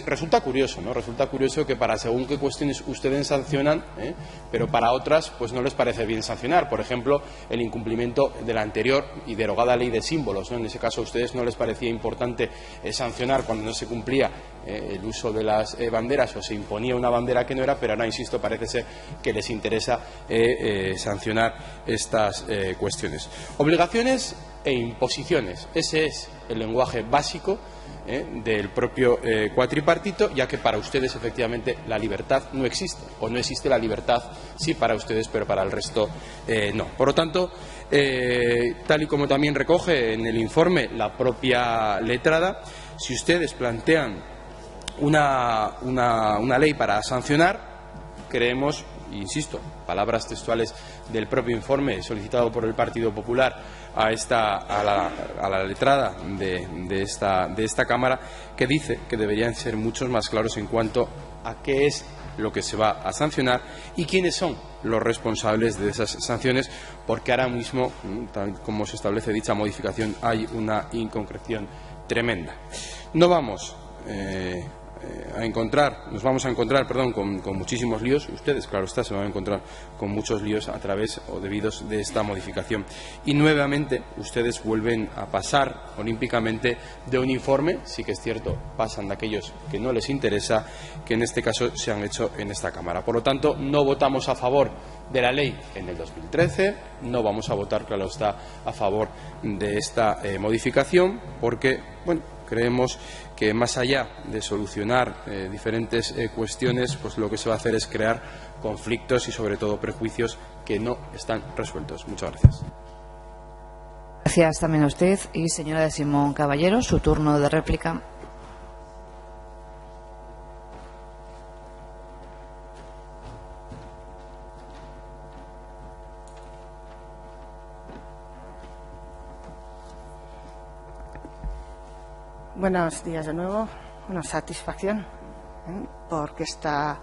Resulta curioso, ¿no? Resulta curioso que para según qué cuestiones ustedes sancionan, pero para otras pues no les parece bien sancionar. Por ejemplo, el incumplimiento de la anterior y derogada ley de símbolos, ¿no? En ese caso a ustedes no les parecía importante sancionar cuando no se cumplía el uso de las banderas o se imponía una bandera que no era, pero ahora, insisto, parece ser que les interesa sancionar estas cuestiones. Obligaciones e imposiciones. Ese es el lenguaje básico del propio cuatripartito, ya que para ustedes efectivamente la libertad no existe, o no existe la libertad sí para ustedes, pero para el resto no. Por lo tanto, tal y como también recoge en el informe la propia letrada, si ustedes plantean una ley para sancionar, creemos, insisto, palabras textuales del propio informe solicitado por el Partido Popular a la letrada de esta Cámara, que dice que deberían ser muchos más claros en cuanto a qué es lo que se va a sancionar y quiénes son los responsables de esas sanciones, porque ahora mismo, tal como se establece dicha modificación, hay una inconcreción tremenda. Nos vamos a encontrar con muchísimos líos. Ustedes, claro está, se van a encontrar con muchos líos a través o debidos de esta modificación. Y nuevamente ustedes vuelven a pasar olímpicamente de un informe, sí que es cierto, pasan de aquellos que no les interesa, que en este caso se han hecho en esta Cámara. Por lo tanto, no votamos a favor de la ley en el 2013, no vamos a votar, claro está, a favor de esta modificación, porque, bueno, creemos que más allá de solucionar diferentes cuestiones, pues lo que se va a hacer es crear conflictos y sobre todo prejuicios que no están resueltos. Muchas gracias. Gracias también a usted. Y señora de Simón Caballero, su turno de réplica. Buenos días de nuevo. Una satisfacción porque esta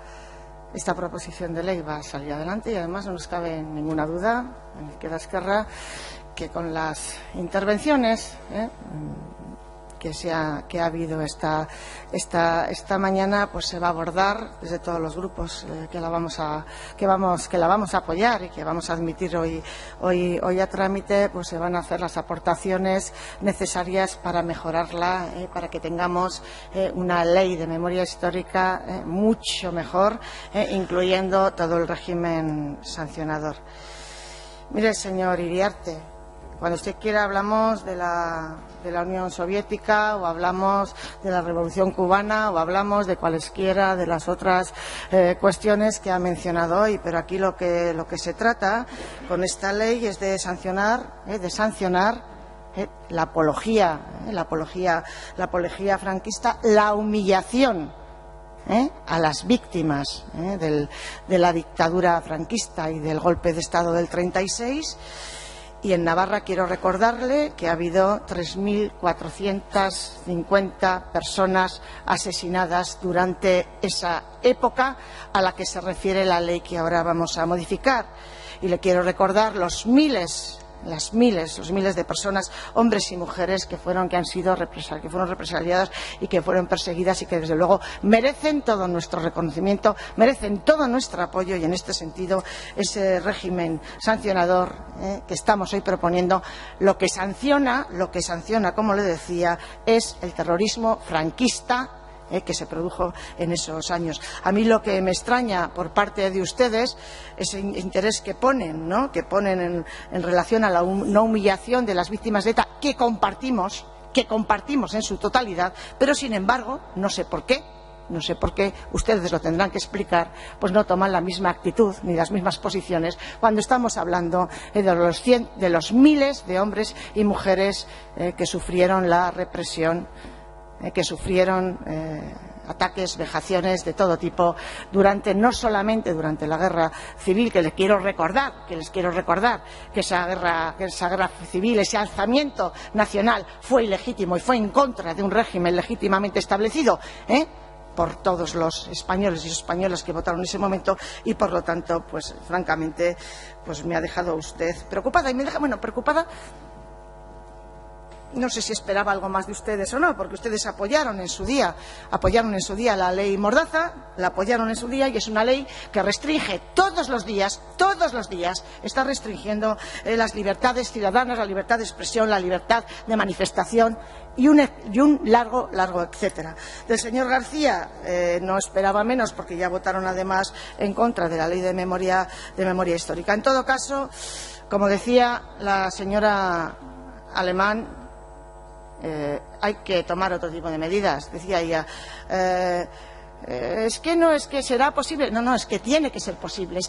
proposición de ley va a salir adelante, y además no nos cabe ninguna duda en Izquierda-Esquerra que con las intervenciones que ha habido esta mañana, pues se va a abordar desde todos los grupos que la vamos a apoyar y que vamos a admitir hoy a trámite, pues se van a hacer las aportaciones necesarias para mejorarla, para que tengamos una ley de memoria histórica mucho mejor, incluyendo todo el régimen sancionador. Mire, señor Iriarte, cuando usted quiera hablamos de la Unión Soviética, o hablamos de la Revolución Cubana, o hablamos de cualesquiera de las otras cuestiones que ha mencionado hoy, pero aquí lo que se trata con esta ley es de sancionar la apología franquista, la humillación a las víctimas de la dictadura franquista y del golpe de Estado del 36. Y en Navarra quiero recordarle que ha habido 3.450 personas asesinadas durante esa época a la que se refiere la ley que ahora vamos a modificar. Y le quiero recordar los miles de personas, hombres y mujeres, que fueron represaliadas y que fueron perseguidas, y que desde luego merecen todo nuestro reconocimiento, merecen todo nuestro apoyo. Y en este sentido, ese régimen sancionador que estamos hoy proponiendo, lo que sanciona, como le decía, es el terrorismo franquista que se produjo en esos años. A mí lo que me extraña por parte de ustedes ese interés que ponen, ¿no?, que ponen en relación a la no humillación de las víctimas de ETA, que compartimos en su totalidad, pero sin embargo, no sé por qué, ustedes lo tendrán que explicar, pues no toman la misma actitud ni las mismas posiciones cuando estamos hablando de los miles de hombres y mujeres que sufrieron la represión, que sufrieron ataques, vejaciones de todo tipo no solamente durante la guerra civil, que les quiero recordar que esa guerra civil, ese alzamiento nacional fue ilegítimo y fue en contra de un régimen legítimamente establecido, por todos los españoles y españolas que votaron en ese momento, y por lo tanto, pues francamente, pues me ha dejado usted preocupada, y me deja, preocupada. No sé si esperaba algo más de ustedes o no, porque ustedes apoyaron en su día la ley Mordaza, la apoyaron en su día, y es una ley que restringe todos los días, está restringiendo las libertades ciudadanas, la libertad de expresión, la libertad de manifestación y un largo etcétera. Del señor García no esperaba menos, porque ya votaron además en contra de la ley de memoria histórica. En todo caso, como decía la señora Alemán, hay que tomar otro tipo de medidas. Decía ella, es que será posible. No, es que tiene que ser posible,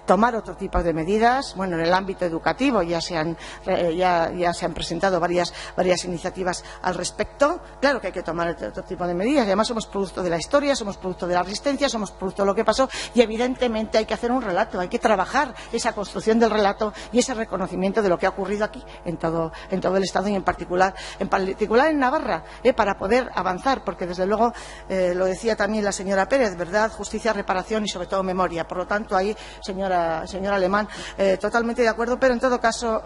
tomar otro tipo de medidas. Bueno, en el ámbito educativo ya se han presentado varias iniciativas al respecto. Claro que hay que tomar otro tipo de medidas. Además, somos producto de la historia, somos producto de la resistencia, somos producto de lo que pasó, y evidentemente hay que hacer un relato, hay que trabajar esa construcción del relato y ese reconocimiento de lo que ha ocurrido aquí en todo el Estado, y en particular en Navarra, para poder avanzar, porque desde luego, lo decía también la señora Pérez, verdad, justicia, reparación y sobre todo memoria. Por lo tanto, ahí, señora Alemán, totalmente de acuerdo, pero en todo caso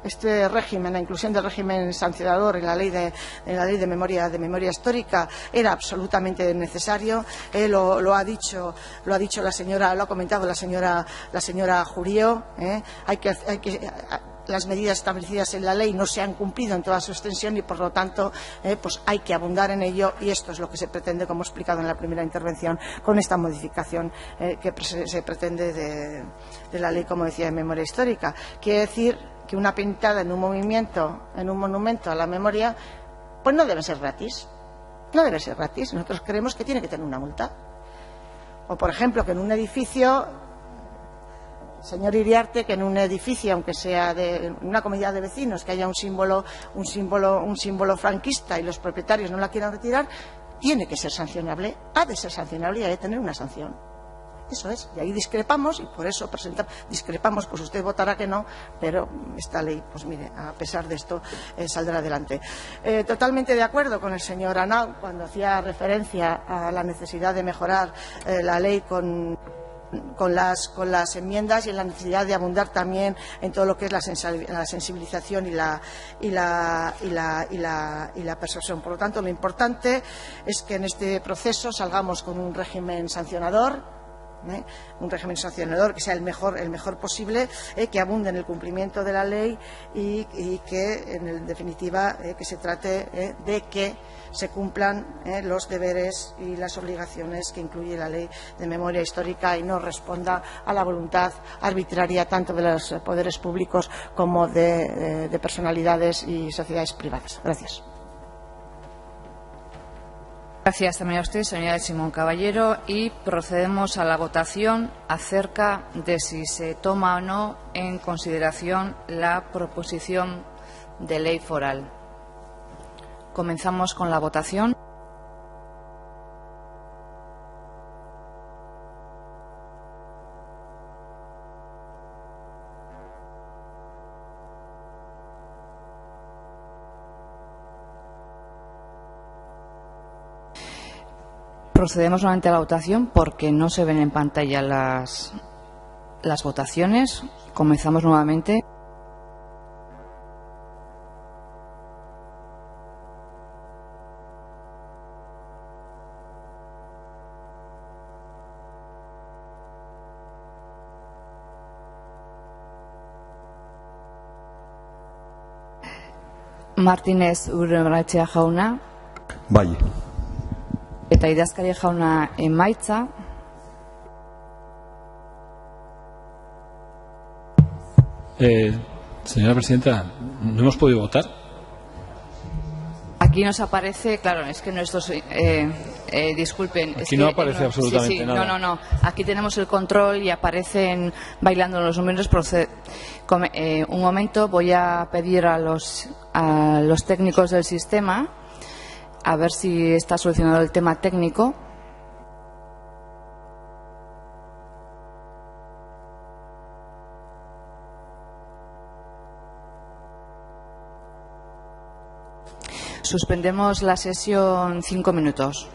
este régimen, la inclusión del régimen sancionador en la ley de memoria histórica era absolutamente necesario. Lo ha comentado la señora Jurió. Las medidas establecidas en la ley no se han cumplido en toda su extensión, y por lo tanto pues hay que abundar en ello, y esto es lo que se pretende, como he explicado en la primera intervención, con esta modificación que se pretende de la ley, como decía, de memoria histórica. Quiere decir que una pintada en un monumento a la memoria, pues no debe ser gratis. Nosotros creemos que tiene que tener una multa. O, por ejemplo, que en un edificio, señor Iriarte, que en un edificio, aunque sea de una comunidad de vecinos, que haya un símbolo franquista y los propietarios no la quieran retirar, tiene que ser sancionable, ha de ser sancionable y ha de tener una sanción. Eso es, y ahí discrepamos, y por eso discrepamos, pues usted votará que no, pero esta ley, pues mire, a pesar de esto, saldrá adelante. Totalmente de acuerdo con el señor Anao cuando hacía referencia a la necesidad de mejorar la ley con las enmiendas, y en la necesidad de abundar también en todo lo que es la sensibilización y la persuasión. Por lo tanto, lo importante es que en este proceso salgamos con un régimen sancionador, que sea el mejor posible, que abunde en el cumplimiento de la ley, y que, en definitiva, que se trate de que se cumplan los deberes y las obligaciones que incluye la ley de memoria histórica, y no responda a la voluntad arbitraria tanto de los poderes públicos como de personalidades y sociedades privadas. Gracias. Gracias también a usted, señora Simón Caballero, y procedemos a la votación acerca de si se toma o no en consideración la proposición de ley foral. Comenzamos con la votación. Procedemos nuevamente a la votación porque no se ven en pantalla las votaciones. Comenzamos nuevamente. Martínez Urretxea jauna. Bai. Eta idazkari jauna emaitza. Señora presidenta, ¿no hemos podido votar? Aquí nos aparece, claro, es que nuestros... disculpen. Aquí es que, no aparece absolutamente nada. No. Aquí tenemos el control y aparecen bailando los números. Un momento, voy a pedir a los técnicos del sistema a ver si está solucionado el tema técnico. Suspendemos la sesión 5 minutos.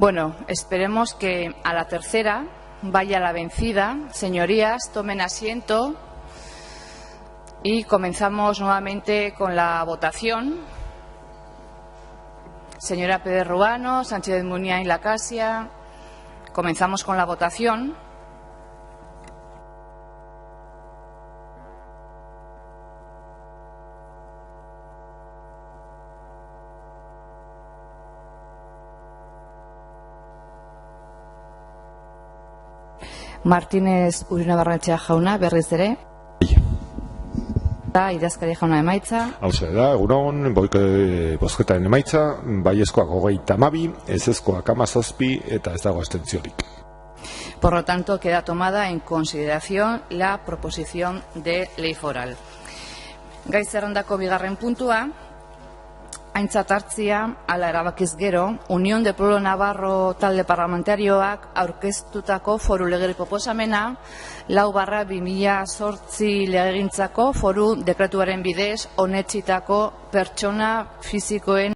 Bueno, esperemos que a la tercera vaya la vencida. Señorías, tomen asiento y comenzamos nuevamente con la votación. Señora Pérez Ruano, Sánchez Muñán y Lacasia, comenzamos con la votación. Martínez Urinabarretxea jauna, berriz ere. Idazkari jauna emaitza. Hauze da, egunon, bozketaren emaitza, baiezkoak 32, ezezkoak 17 eta ez dago abstentziorik. Por lo tanto, queda tomada en consideración la proposición de ley foral. Gai zerrendako bigarren puntua, aintzat hartzia, ala erabakiz gero, Unión de Pueblo Navarro talde parlamentarioak aurkeztutako foru legeri proposamena 4/2008 legegintzako foru dekretuaren bidez onetsitako pertsona fisikoen